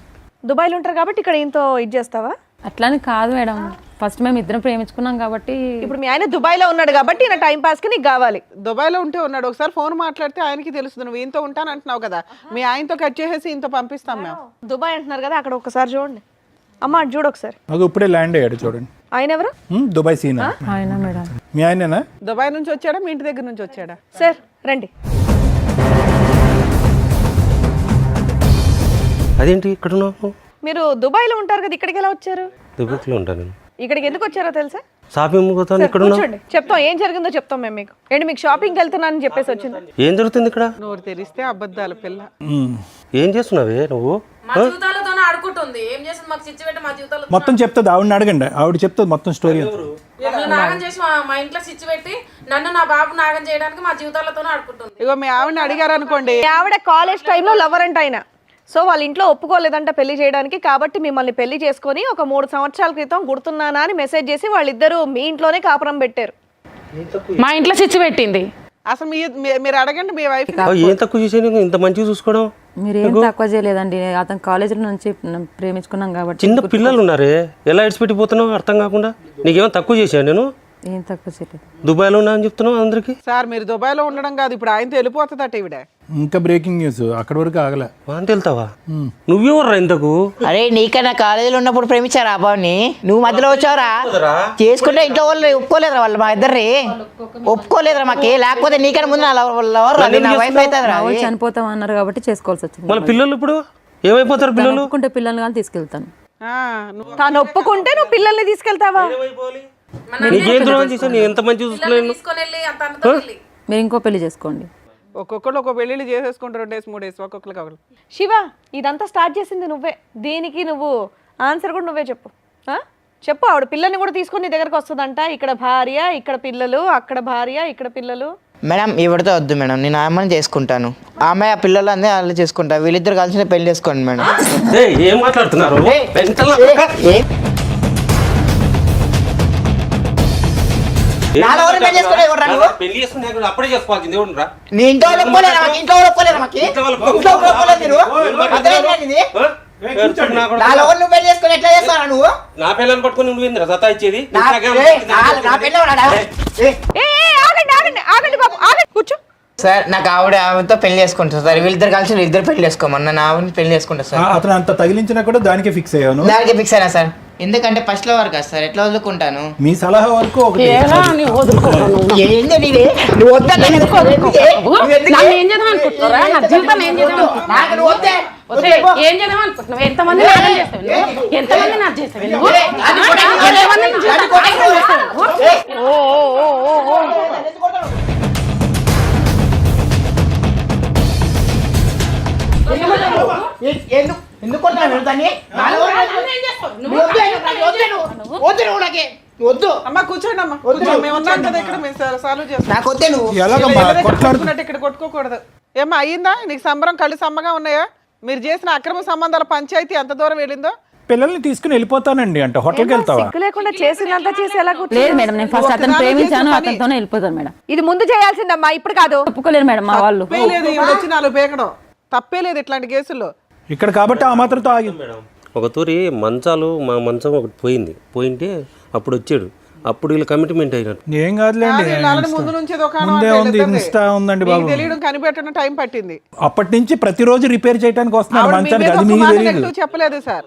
దుబాయ్లో ఉంటారు కాబట్టి ఇక్కడ ఇంతో ఇది చేస్తావా? అట్లాని కాదు మేడం, ఫస్ట్ మేము ఇద్దరం ప్రేమించుకున్నాం కాబట్టి. ఇప్పుడు మీ ఆయన దుబాయ్లో ఉన్నాడు కాబట్టి ఈయన టైం పాస్కి నీకు కావాలి. దుబాయ్లో ఉంటే ఉన్నాడు, ఒకసారి ఫోన్ మాట్లాడితే ఆయనకి తెలుస్తుంది. నువ్వు ఈయనతో ఉంటాను అంటున్నావు కదా, మీ ఆయనతో కట్ చేసేసి ఇంతో పంపిస్తాం మేము. దుబాయ్ అంటున్నారు కదా, అక్కడ ఒకసారి చూడండి అమ్మ, అటు చూడు ఒకసారి. నాకు ఇప్పుడే ల్యాండ్ అయ్యాడు చూడండి. ఆయన ఎవరు? దుబాయ్ సీనా. ఆయన మేడం. మీ ఆయనేనా? దుబాయ్ నుంచి వచ్చాడా, మీ ఇంటి దగ్గర నుంచి వచ్చాడా? సార్ రండి. అదేంటి ఇక్కడ ఉన్నావు? మీరు దుబాయ్లో ఉంటారు కదా, ఇక్కడికి ఎలా వచ్చారు? దుబాయ్లో ఉంటాను. ఇక్కడికి ఎందుకు వచ్చారో తెలుసా? షాపింగ్ పోతాను. ఇక్కడ కూర్చోండి, చెప్తాం ఏం జరిగిందో చెప్తాం మేము మీకు. ఏంటి మీకు షాపింగ్కి వెళ్తున్నానని చెప్పేసి వచ్చింది? ఏం జరుగుతుంది ఇక్కడ? నోరు తెరిస్తే అబద్ధాల పిల్ల. ఏం చేస్తున్నావే నువ్వు? ఆడుకుంటుంది. ఏం చేస్తుంది మాకు చిచ్చి పెట్టి మా జీవితాలు మొత్తం చెప్తుంది. ఆవిడని అడగండి, ఆవిడ చెప్తుంది మొత్తం స్టోరీ. నాగం చేసి మా ఇంట్లో స్విచ్ పెట్టి నన్ను నా బాబు నాగం చేయడానికి మా జీవితాలతోనే ఆడుకుంటుంది. ఇగో మీ ఆవిడని అడిగారు అనుకోండి, మీ ఆవిడ కాలేజ్ టైంలో లవర్ అంట ఆయన. సో వాళ్ళ ఇంట్లో ఒప్పుకోలేదంట పెళ్లి చేయడానికి, కాబట్టి మిమ్మల్ని పెళ్లి చేసుకొని ఒక 3 సంవత్సరాల క్రితం గుర్తున్నానా అని మెసేజ్ చేసి వాళ్ళిద్దరూ మీ ఇంట్లోనే కాపురం పెట్టారు. మా ఇంట్లో స్విచ్ పెట్టింది. అసలు మీరు అడగండి మీ వైఫ్. ఏం తక్కువ చేసాను ఇంత మంచిగా చూసుకోవడం? మీరు ఏం తక్కువ చేయలేదండి, అతను కాలేజీలో నుంచి ప్రేమించుకున్నాం కాబట్టి. చిన్న పిల్లలు ఉన్నారే, ఎలా ఇడిచిపెట్టిపోతున్నావు అర్థం కాకుండా? నీకేమో తక్కువ చేశాను నేను? ఏం తక్కువ చేయలేదు. దుబాయ్లో ఉన్నా అని చెప్తున్నావు అందరికి. సార్ మీరు దుబాయ్లో ఉండడం కాదు, ఇప్పుడు ఆయనతో వెళ్ళిపోతుందట ఈవిడ. ఇంకా బ్రేకింగ్ న్యూస్ అక్కడి వరకు ఆగలే. అంటే వెళ్తావా? నువ్వెవర్రా ఇంతకు? అరే నీకన్నా కాలేజీలో ఉన్నప్పుడు ప్రేమించారా అబ్బాయిని, నువ్వు మధ్యలో వచ్చావురా. చేసుకుంటే ఇంట్లో వాళ్ళు ఒప్పుకోలేదురా, వాళ్ళు మా ఇద్దరి ఒప్పుకోలేదురా మాకి. లేకపోతే నీకన్నా ముందు నా వైఫ్ అవుతుందిరా. వాళ్ళు చనిపోతాం అన్నారు కాబట్టి చేసుకోవాల్సి వచ్చింది. మళ్ళీ పిల్లలు ఇప్పుడు ఏమైపోతారు? పిల్లలు ఒప్పుకుంటే పిల్లల్ని కానీ తీసుకెళ్తాను. తాను ఒప్పుకుంటే నువ్వు పిల్లల్ని తీసుకెళ్తావా? నీకేం ద్రోహం చేశాను? నేను ఎంత మంచి చూసుకున్నాను. మీరు ఇంకో పెళ్లి చేసుకోండి. ఒక్కొక్కరు ఒక్కొక్క పెళ్ళిళ్ళు చేసేసుకుంటారు 2 డేస్ 3 డేస్ ఒక్కొక్కరికి ఒకరు. శివ, ఇదంతా స్టార్ట్ చేసింది నువ్వే. దీనికి నువ్వు ఆన్సర్ కూడా నువ్వే చెప్పు. చెప్పు. ఆవిడ పిల్లల్ని కూడా తీసుకొని నీ దగ్గరకు వస్తుందంట. ఇక్కడ భార్య, ఇక్కడ పిల్లలు, అక్కడ భార్య, ఇక్కడ పిల్లలు. మేడం ఈవిడతో వద్దు మేడం, నేను ఆమెను చేసుకుంటాను. ఆమె ఆ పిల్లలు అందే వాళ్ళు చేసుకుంటా. వీళ్ళిద్దరు కలిసి పెళ్లి చేసుకోండి మేడం. ఏం మాట్లాడుతున్నారు? పెళ్లి చేసుకుని అప్పుడే చేసుకోవాల్సింది ఎవరురా? నీ ఇంట్లో ఒప్పుకోలేరా? ఇంట్లో ఒప్పుకోలేరా? మాకి ఇంట్లో ఒప్పుకోలేదు మీరు. నువ్వు పెళ్లి చేసుకుని ఎట్లా చేస్తారా నువ్వు? నా పిల్లని పట్టుకుని నువ్వు ఏందిరా సతా ఇచ్చేది? కూర్చో. సార్ నాకు ఆవిడతో పెళ్లి చేసుకుంటారు సార్. వీళ్ళిద్దరు కలిసి వీళ్ళిద్దరు పెళ్లి చేసుకోమన్నా, నా ఆవిడని పెళ్లి చేసుకుంటా సార్. అతను అంత తగిలించినా కూడా దానికే ఫిక్స్ అయ్యాను. దానికి ఫిక్స్ అయినా సార్. ఎందుకంటే ఫస్ట్ లో వరకు సార్ ఎట్లా వదులుకుంటాను. మీ సలహా వరకు ఒకటి. ఏంది నీది? నువ్వు వద్దన్నా కదా. ఏం చేద్దాం అనుకుంటున్నారా? నా జీవితం ఏం చేద్దాం? నాకు నువ్వు వద్దే. ఏం చేద్దాం అనుకుంటున్నావు? ఎంతమంది నాగం చేస్తావు నువ్వు? ఎంతమంది నాకు చేస్తావు నువ్వు? ఎందుకు కొట్టాను దాన్ని? వద్దు అమ్మా కూర్చోండి అమ్మా, కూర్చోండి. మేము ఉన్నాం కదా ఇక్కడ, మేము సాల్వ్ చేస్తాం. నాకు వద్దే. నువ్వు కొట్టుకున్నట్టు ఇక్కడ కొట్టుకోకూడదు. ఏమ్మా అయ్యిందా నీకు సంబరం? కళ్ళు సమ్మగా ఉన్నాయా? మీరు చేసిన అక్రమ సంబంధాల పంచాయతీ ఎంత దూరం వెళ్ళిందో? పిల్లల్ని తీసుకుని వెళ్ళిపోతానండి అంటే హోటల్కి వెళ్తావా? సిగ్గు లేకుండా చేసినంత చేసి ఎలా లేదు మేడం, నేను ఫస్ట్ అతను ప్రేమించాను, అతనితోనే వెళ్ళిపోతాను మేడం. ఇది ముందు చేయాల్సిందమ్మా, ఇప్పుడు కాదు. ఒప్పుకోలేరు మేడం మా వాళ్ళు. తప్పే లేదు ఈవిడ వచ్చి 4 పేకడం. తప్పే లేదు ఇట్లాంటి కేసుల్లో. ఇక్కడ కాబట్టి ఆ మాత్రంతో ఆగి. ఒక తూరి మా మంచం ఒకటి పోయింటే అప్పుడు వచ్చాడు. అప్పుడు వీళ్ళు కమిట్మెంట్ అయినట్టు. ఏం కాదులేండి, ముందు నుంచి ముందే ఉంది, ఇన్స్టా ఉందండి బాబు. తెలియడం కనిపెట్టడం టైం పట్టింది. అప్పటి నుంచి ప్రతిరోజు రిపేర్ చేయడానికి వస్తున్నారు మంచానికి. అది మీకు తెలియదు. చెప్పలేదు సార్.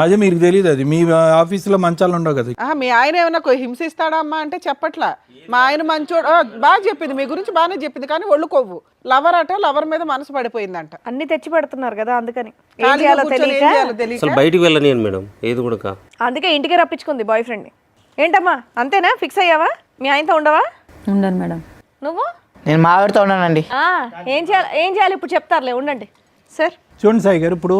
అదే మీకు తెలియదు. అది మీ ఆఫీసులో మంచాలు ఉండవు కదా. మీ ఆయన ఏమన్నా హింసిస్తాడా అమ్మా అంటే చెప్పట్లా. మా ఆయన మంచోడు బాగా చెప్పింది, మీ గురించి బాగానే చెప్పింది. కానీ ఒళ్ళు కొవ్వు. లవర్ అట, లవర్ మీద మనసు పడిపోయిందంట. అన్ని తెచ్చి పెడుతున్నారు కదా, అందుకని ఏం చేయాలో తెలియక అసలు బయటికి వెళ్ళని మేడం ఏది కూడా. అందుకే ఇంటికి రప్పించుకుంది బాయ్ ఫ్రెండ్. ఏంటమ్మా అంతేనా? ఫిక్స్ అయ్యావా? మీ ఆయనతో ఉండవా? ఉండను మేడం. నువ్వు? నేను మా ఆవిడతో ఉన్నానండి. ఏం చేయాలి ఇప్పుడు చెప్తారులే, ఉండండి సార్. చూడండి సాయి గారు, ఇప్పుడు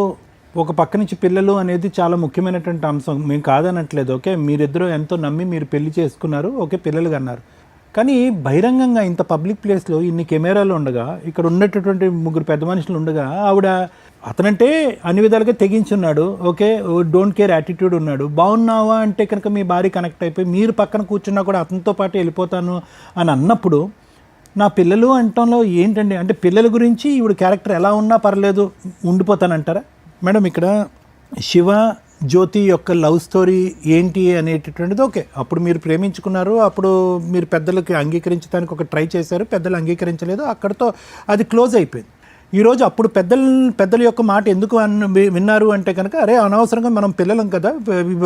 ఒక పక్క నుంచి పిల్లలు అనేది చాలా ముఖ్యమైనటువంటి అంశం. మేము కాదనట్లేదు. ఓకే, మీరిద్దరూ ఎంతో నమ్మి మీరు పెళ్లి చేసుకున్నారు. ఓకే, పిల్లలు కన్నారు. కానీ బహిరంగంగా ఇంత పబ్లిక్ ప్లేస్లో ఇన్ని కెమెరాలు ఉండగా, ఇక్కడ ఉన్నటువంటి 3 పెద్ద మనుషులు ఉండగా, ఆవిడ అతనంటే అన్ని విధాలుగా తెగించున్నాడు. ఓకే, డోంట్ కేర్ యాటిట్యూడ్ ఉన్నాడు. బాగున్నావా అంటే కనుక మీ భార్య కనెక్ట్ అయిపోయి మీరు పక్కన కూర్చున్నా కూడా అతనితో పాటు వెళ్ళిపోతాను అని అన్నప్పుడు నా పిల్లలు అంటంలో ఏంటండి? అంటే పిల్లల గురించి ఈవిడ క్యారెక్టర్ ఎలా ఉన్నా పర్లేదు ఉండిపోతానంటారా మేడం? ఇక్కడ శివ జ్యోతి యొక్క లవ్ స్టోరీ ఏంటి అనేటటువంటిది ఓకే, అప్పుడు మీరు ప్రేమించుకున్నారు, అప్పుడు మీరు పెద్దలకి అంగీకరించడానికి ఒక ట్రై చేశారు, పెద్దలు అంగీకరించలేదు, అక్కడితో అది క్లోజ్ అయిపోయింది. ఈరోజు అప్పుడు పెద్దల యొక్క మాట ఎందుకు విన్నారు అంటే కనుక, అరే అనవసరంగా మనం పిల్లలం కదా,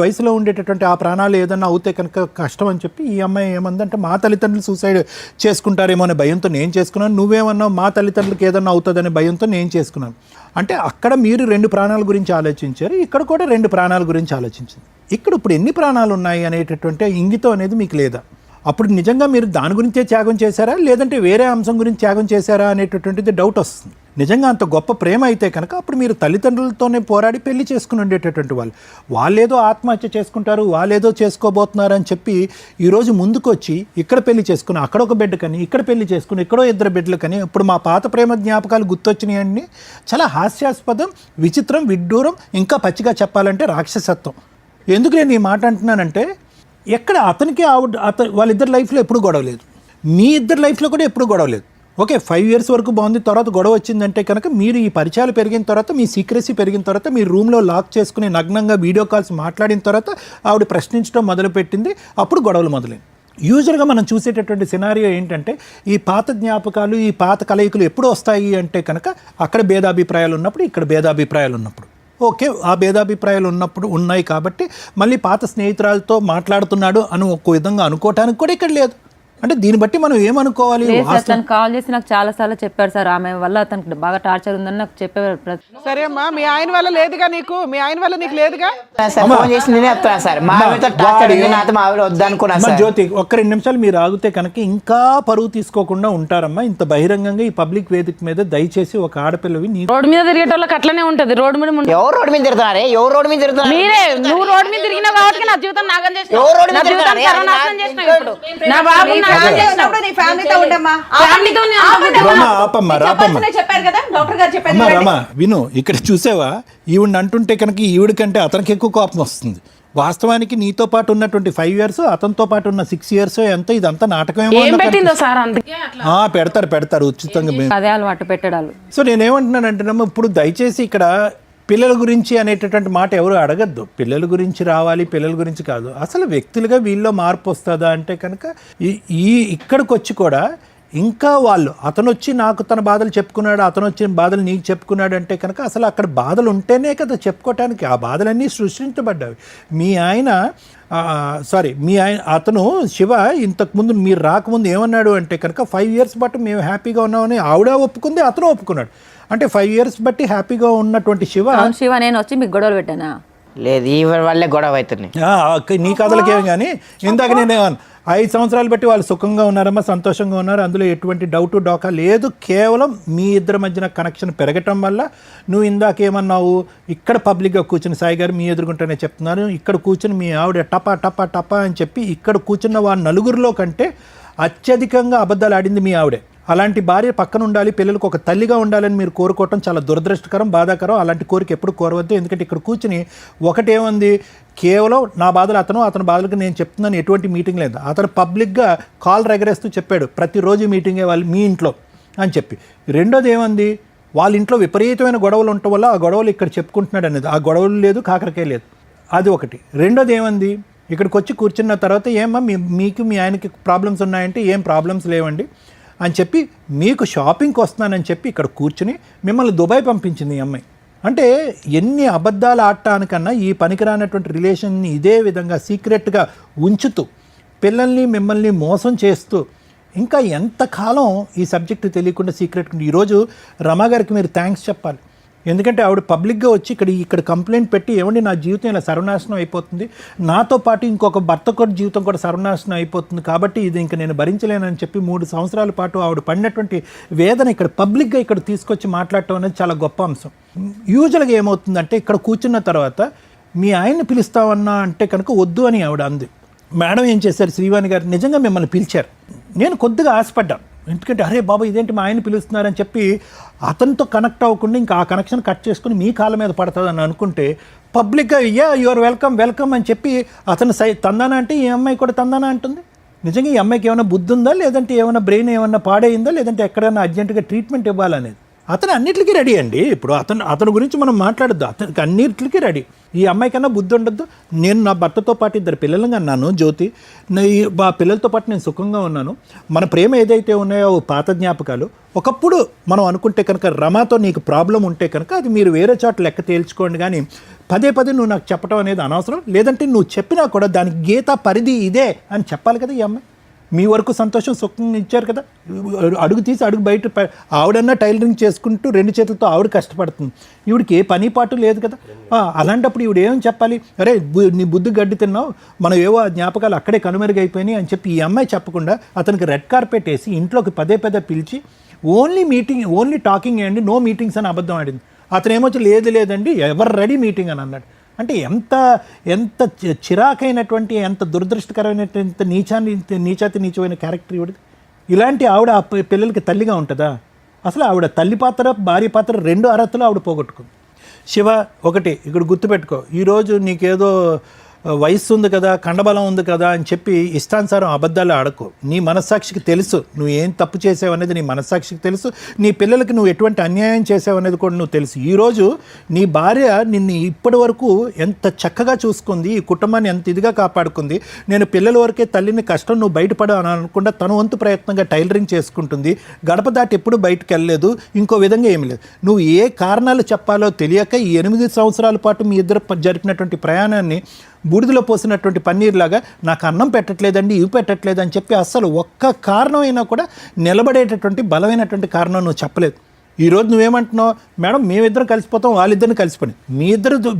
వయసులో ఉండేటటువంటి ఆ ప్రాణాలు ఏదన్నా అవుతే కనుక కష్టం అని చెప్పి ఈ అమ్మాయి ఏమందంటే మా తల్లిదండ్రులు సూసైడ్ చేసుకుంటారేమో అనే భయంతో నేను చేసుకున్నాను, నువ్వేమన్నావు మా తల్లిదండ్రులకు ఏదన్నా అవుతుందనే భయంతో నేను చేసుకున్నాను. అంటే అక్కడ మీరు 2 ప్రాణాల గురించి ఆలోచించారు, ఇక్కడ కూడా 2 ప్రాణాల గురించి ఆలోచించింది. ఇక్కడ ఇప్పుడు ఎన్ని ప్రాణాలు ఉన్నాయి అనేటటువంటి ఇంగితం అనేది మీకు లేదా? అప్పుడు నిజంగా మీరు దాని గురించే త్యాగం చేశారా, లేదంటే వేరే అంశం గురించి త్యాగం చేశారా అనేటటువంటిది డౌట్ వస్తుంది. నిజంగా అంత గొప్ప ప్రేమ అయితే కనుక అప్పుడు మీరు తల్లిదండ్రులతోనే పోరాడి పెళ్లి చేసుకుని ఉండేటటువంటి వాళ్ళేదో ఆత్మహత్య చేసుకుంటారు, వాళ్ళేదో చేసుకోబోతున్నారు అని చెప్పి ఈరోజు ముందుకు వచ్చి ఇక్కడ పెళ్లి చేసుకుని అక్కడ ఒక బిడ్డ కని ఇక్కడ పెళ్లి చేసుకుని ఇక్కడో 2 బిడ్డలు కని ఇప్పుడు మా పాత ప్రేమ జ్ఞాపకాలు గుర్తొచ్చినాయని చాలా హాస్యాస్పదం, విచిత్రం, విడ్డూరం, ఇంకా పచ్చిగా చెప్పాలంటే రాక్షసత్వం. ఎందుకు నేను ఈ మాట అంటున్నానంటే ఎక్కడ అతనికి వాళ్ళిద్దరి లైఫ్లో ఎప్పుడు గొడవ లేదు, మీ ఇద్దరు లైఫ్లో కూడా ఎప్పుడు గొడవ లేదు. ఓకే 5 years వరకు బాగుంది, తర్వాత గొడవ వచ్చిందంటే కనుక మీరు ఈ పరిచయాలు పెరిగిన తర్వాత, మీ సీక్రెసీ పెరిగిన తర్వాత, మీ రూమ్లో లాక్ చేసుకుని నగ్నంగా వీడియో కాల్స్ మాట్లాడిన తర్వాత ఆవిడ ప్రశ్నించడం మొదలుపెట్టింది, అప్పుడు గొడవలు మొదలైంది. యూజువల్గా మనం చూసేటటువంటి సినారియో ఏంటంటే ఈ పాత జ్ఞాపకాలు, ఈ పాత కలయికలు ఎప్పుడు వస్తాయి అంటే కనుక అక్కడ భేదాభిప్రాయాలు ఉన్నప్పుడు, ఇక్కడ భేదాభిప్రాయాలు ఉన్నప్పుడు. ఓకే ఆ భేదాభిప్రాయాలు ఉన్నాయి కాబట్టి మళ్ళీ పాత స్నేహితురాలతో మాట్లాడుతున్నాడు అని ఒక విధంగా అనుకోవటానికి కూడా ఇక్కడ లేదు. అంటే దీన్ని బట్టి మనం ఏమనుకోవాలి? తను కాల్ చేసి నాకు చాలా సార్లు చెప్పారు సార్, ఆమె వల్ల అతనికి బాగా టార్చర్ ఉందని నాకు చెప్పేవారు. సరే అమ్మా, మీ ఆయన వల్ల లేదుగా నీకు, మీ ఆయన వల్ల నీకు లేదుగా. ఫోన్ చేసి నేనే చెప్తాను సార్, మా ఆవిడతో టార్చర్ ఉంది, నాతో మా ఆవిడ వద్దనుకున్నాను సార్. జ్యోతి ఒక్క 2 నిమిషాలు మీరు ఆగితే కనుక ఇంకా పరువు తీసుకోకుండా ఉంటారమ్మా. ఇంత బహిరంగంగా ఈ పబ్లిక్ వేదిక మీద దయచేసి ఒక ఆడపిల్లవి రోడ్డు మీద తిరిగేటోళ్ళకి అట్లనే ఉంటది. రోడ్డు మీద ఎవరు రోడ్డు మీద తిరుగుతున్నారే? ఎవరు రోడ్డు మీద తిరుగుతున్నారు? మీరే, నువ్వు రోడ్డు మీద తిరిగినావు కాబట్టి నా జీవితం నాగం చేసినావు. ఎవరు రోడ్డు మీద నా జీవితం తిరుగుతున్నారు? సర్వనాశనం చేసినావు. ఇప్పుడు నా బాబు నీ ఫ్యామిలీతో ఉండమ్మా. చెప్పారు కదా డాక్టర్ గారు చెప్పారు. రమా విను, ఇక్కడ చూసావా ఈవిడ అంటుంటే కనుక ఈవిడ కంటే అతనికి ఎక్కువ కోపం వస్తుంది. వాస్తవానికి నీతో పాటు ఉన్నటువంటి 5 years, అతనితో పాటు ఉన్న 6 years ఎంత ఇదంతా నాటకమేమో పెట్టిందో సార్ అందుకే పెడతారు ఉచితంగా. అదే అలవాటు పెట్టడాలు. సో నేనేమంటున్నానంటేనమ్మా, ఇప్పుడు దయచేసి ఇక్కడ పిల్లల గురించి అనేటటువంటి మాట ఎవరు అడగద్దు. పిల్లల గురించి రావాలి, పిల్లల గురించి కాదు. అసలు వ్యక్తులుగా వీళ్ళలో మార్పు వస్తుందా అంటే కనుక ఇక్కడికి వచ్చి కూడా ఇంకా వాళ్ళు అతను వచ్చి నాకు తన బాధలు చెప్పుకున్నాడు, అతను వచ్చిన బాధలు నీకు చెప్పుకున్నాడు అంటే కనుక అసలు అక్కడ బాధలు ఉంటేనే కదా చెప్పుకోవటానికి. ఆ బాధలన్నీ సృష్టించబడ్డాయి. మీ ఆయన అతను శివ ఇంతకుముందు మీరు రాకముందు ఏమన్నాడు అంటే కనుక 5 years బట్టి మేము హ్యాపీగా ఉన్నామని ఆవిడ ఒప్పుకుంది, అతను ఒప్పుకున్నాడు. అంటే 5 years బట్టి హ్యాపీగా ఉన్నటువంటి శివ నేను వచ్చి మీకు గొడవలు పెట్టానా? లేదు, ఈ వల్లే గొడవ అవుతుంది. నీ కథలకేం కానీ ఇందాక నేను 5 సంవత్సరాలు బట్టి వాళ్ళు సుఖంగా ఉన్నారమ్మా, సంతోషంగా ఉన్నారు, అందులో ఎటువంటి డోకా లేదు. కేవలం మీ ఇద్దరి మధ్యన కనెక్షన్ పెరగటం వల్ల నువ్వు ఇందాకేమన్నావు, ఇక్కడ పబ్లిక్గా కూర్చుని సాయి గారు మీ ఎదుర్కొంటేనే చెప్తున్నాను, ఇక్కడ కూర్చుని మీ ఆవిడ టపా టపా టపా అని చెప్పి ఇక్కడ కూర్చున్న వాళ్ళ నలుగురిలో కంటే అత్యధికంగా అబద్ధాలు ఆడింది మీ ఆవిడే. అలాంటి భార్య పక్కన ఉండాలి, పిల్లలకు ఒక తల్లిగా ఉండాలని మీరు కోరుకోవటం చాలా దురదృష్టకరం, బాధాకరం. అలాంటి కోరిక ఎప్పుడు కోరవద్దు. ఎందుకంటే ఇక్కడ కూర్చుని ఒకటేముంది, కేవలం నా బాధలు అతని బాధలకు నేను చెప్తున్నాను, ఎటువంటి మీటింగ్ లేదు. అతను పబ్లిక్గా కాల్ ఎగరేస్తూ చెప్పాడు ప్రతిరోజు మీటింగే వాళ్ళు మీ ఇంట్లో అని చెప్పి. రెండోది ఏముంది, వాళ్ళ ఇంట్లో విపరీతమైన గొడవలు ఉండటం వల్ల ఆ గొడవలు ఇక్కడ చెప్పుకుంటున్నాడు అనేది. ఆ గొడవలు లేదు, కాకరకాయ లేదు, అది ఒకటి. రెండోది ఏముంది, ఇక్కడికి వచ్చి కూర్చున్న తర్వాత ఏమన్నా మీకు మీ ఆయనకి ప్రాబ్లమ్స్ ఉన్నాయంటే ఏం ప్రాబ్లమ్స్ లేవండి అని చెప్పి మీకు షాపింగ్కి వస్తున్నానని చెప్పి ఇక్కడ కూర్చుని మిమ్మల్ని దుబాయ్ పంపించింది ఈ అమ్మాయి. అంటే ఎన్ని అబద్ధాలు ఆడటానికన్నా ఈ పనికిరానటువంటి రిలేషన్ని ఇదే విధంగా సీక్రెట్గా ఉంచుతూ పిల్లల్ని మిమ్మల్ని మోసం చేస్తూ ఇంకా ఎంతకాలం ఈ సబ్జెక్టు తెలియకుండా సీక్రెట్. ఈరోజు రమా గారికి మీరు థ్యాంక్స్ చెప్పాలి. ఎందుకంటే ఆవిడ పబ్లిక్గా వచ్చి ఇక్కడ కంప్లైంట్ పెట్టి ఏమండి నా జీవితం ఇలా సర్వనాశనం అయిపోతుంది, నాతో పాటు ఇంకొక భర్త కూడా జీవితం కూడా సర్వనాశనం అయిపోతుంది, కాబట్టి ఇది ఇంకా నేను భరించలేనని చెప్పి 3 సంవత్సరాల పాటు ఆవిడ పడినటువంటి వేదన ఇక్కడ పబ్లిక్గా ఇక్కడ తీసుకొచ్చి మాట్లాడటం అనేది చాలా గొప్ప అంశం. యూజువల్గా ఏమవుతుందంటే ఇక్కడ కూర్చున్న తర్వాత మీ ఆయన్ని పిలుస్తామన్నా అంటే కనుక వద్దు అని ఆవిడ అంది. మేడం ఏం చేశారు, శ్రీవాణి గారు నిజంగా మిమ్మల్ని పిలిచారు. నేను కొద్దిగా ఆశపడ్డాను, ఎందుకంటే అరే బాబా ఇదేంటి మా ఆయన పిలుస్తున్నారని చెప్పి అతనితో కనెక్ట్ అవ్వకుండా ఇంకా ఆ కనెక్షన్ కట్ చేసుకుని మీ కాళ్ళ మీద పడుతుందని అనుకుంటే పబ్లిక్గా యూఆర్ వెల్కమ్ అని చెప్పి అతను తందానా అంటే ఈ అమ్మాయి కూడా తందానా అంటుంది. నిజంగా ఈ అమ్మాయికి ఏమైనా బుద్ధి ఉందా, లేదంటే ఏమైనా బ్రెయిన్ ఏమైనా పాడైందా, లేదంటే ఎక్కడైనా అర్జెంటుగా ట్రీట్మెంట్ ఇవ్వాలనేది. అతను అన్నిటికీ రెడీ అండి. ఇప్పుడు అతని గురించి మనం మాట్లాడద్దు, అతనికి అన్నిటికీ రెడీ. ఈ అమ్మాయి కన్నా బుద్ధి ఉండద్దు. నేను నా భర్తతో పాటు 2 పిల్లలుగా అన్నాను, జ్యోతి ఆ పిల్లలతో పాటు నేను సుఖంగా ఉన్నాను. మన ప్రేమ ఏదైతే ఉన్నాయో పాత జ్ఞాపకాలు. ఒకప్పుడు మనం అనుకుంటే కనుక రమాతో నీకు ప్రాబ్లం ఉంటే కనుక అది మీరు వేరే చోట లెక్క తేల్చుకోండి, కానీ పదే నువ్వు నాకు చెప్పడం అనేది అనవసరం. లేదంటే నువ్వు చెప్పినా కూడా దానికి గీత పరిధి ఇదే అని చెప్పాలి కదా. ఈ అమ్మాయి మీ వరకు సంతోషం సుఖంగా ఇచ్చారు కదా, అడుగు బయట ఆవిడన్నా టైలరింగ్ చేసుకుంటూ 2 చేతులతో ఆవిడ కష్టపడుతుంది, ఈవిడికి ఏ పని పాటు లేదు కదా. అలాంటప్పుడు ఈవిడ ఏమని చెప్పాలి, అరే నీ బుద్ధి గడ్డి తిన్నావు, మనం ఏవో జ్ఞాపకాలు అక్కడే కనుమరుగైపోయినాయి అని చెప్పి ఈ అమ్మాయి చెప్పకుండా అతనికి రెడ్ కార్పెట్ వేసి ఇంట్లోకి పదే పిలిచి ఓన్లీ టాకింగ్ అండి, నో మీటింగ్స్ అని అబద్ధం ఆడింది. అతను ఏమొచ్చి లేదండి ఎవరు రెడీ మీటింగ్ అని అన్నాడు. అంటే ఎంత చిరాకైనటువంటి, ఎంత దురదృష్టకరమైనటువంటి నీచమైన క్యారెక్టర్ ఇవిడిది. ఇలాంటి ఆవిడ ఆ పిల్లలకి తల్లిగా ఉంటుందా? అసలు ఆవిడ తల్లి పాత్ర, భార్య పాత్ర 2 అర్హతలు ఆవిడ పోగొట్టుకుంది. శివ, ఒకటి ఇక్కడ గుర్తుపెట్టుకో, ఈరోజు నీకేదో వయస్సు ఉంది కదా, కండబలం ఉంది కదా అని చెప్పి ఇష్టానుసారం అబద్ధాలు ఆడకు. నీ మనస్సాక్షికి తెలుసు నువ్వు ఏం తప్పు చేసావు అనేది, నీ మనస్సాక్షికి తెలుసు. నీ పిల్లలకి నువ్వు ఎటువంటి అన్యాయం చేసావు అనేది కూడా నువ్వు తెలుసు. ఈరోజు నీ భార్య నిన్ను ఇప్పటి వరకు ఎంత చక్కగా చూసుకుంది, ఈ కుటుంబాన్ని ఎంత ఇదిగా కాపాడుకుంది. నేను పిల్లల వరకే తల్లిని కష్టం నువ్వు బయటపడ అని అనుకుంటా తన వంతు ప్రయత్నంగా టైలరింగ్ చేసుకుంటుంది. గడప దాటి ఎప్పుడు బయటకు వెళ్ళలేదు, ఇంకో విధంగా ఏమి లేదు. నువ్వు ఏ కారణాలు చెప్పాలో తెలియక ఈ 8 సంవత్సరాల పాటు మీ ఇద్దరు జరిపినటువంటి ప్రయాణాన్ని బూడిదలో పోసినటువంటి పన్నీర్లాగా నాకు అన్నం పెట్టట్లేదండి, ఇవి పెట్టట్లేదు అని చెప్పి అస్సలు ఒక్క కారణం అయినా కూడా నిలబడేటటువంటి బలమైనటువంటి కారణం నువ్వు చెప్పలేదు. ఈరోజు నువ్వేమంటున్నావు, మేడం మేమిద్దరం కలిసిపోతాం, వాళ్ళిద్దరిని కలిసిపోయి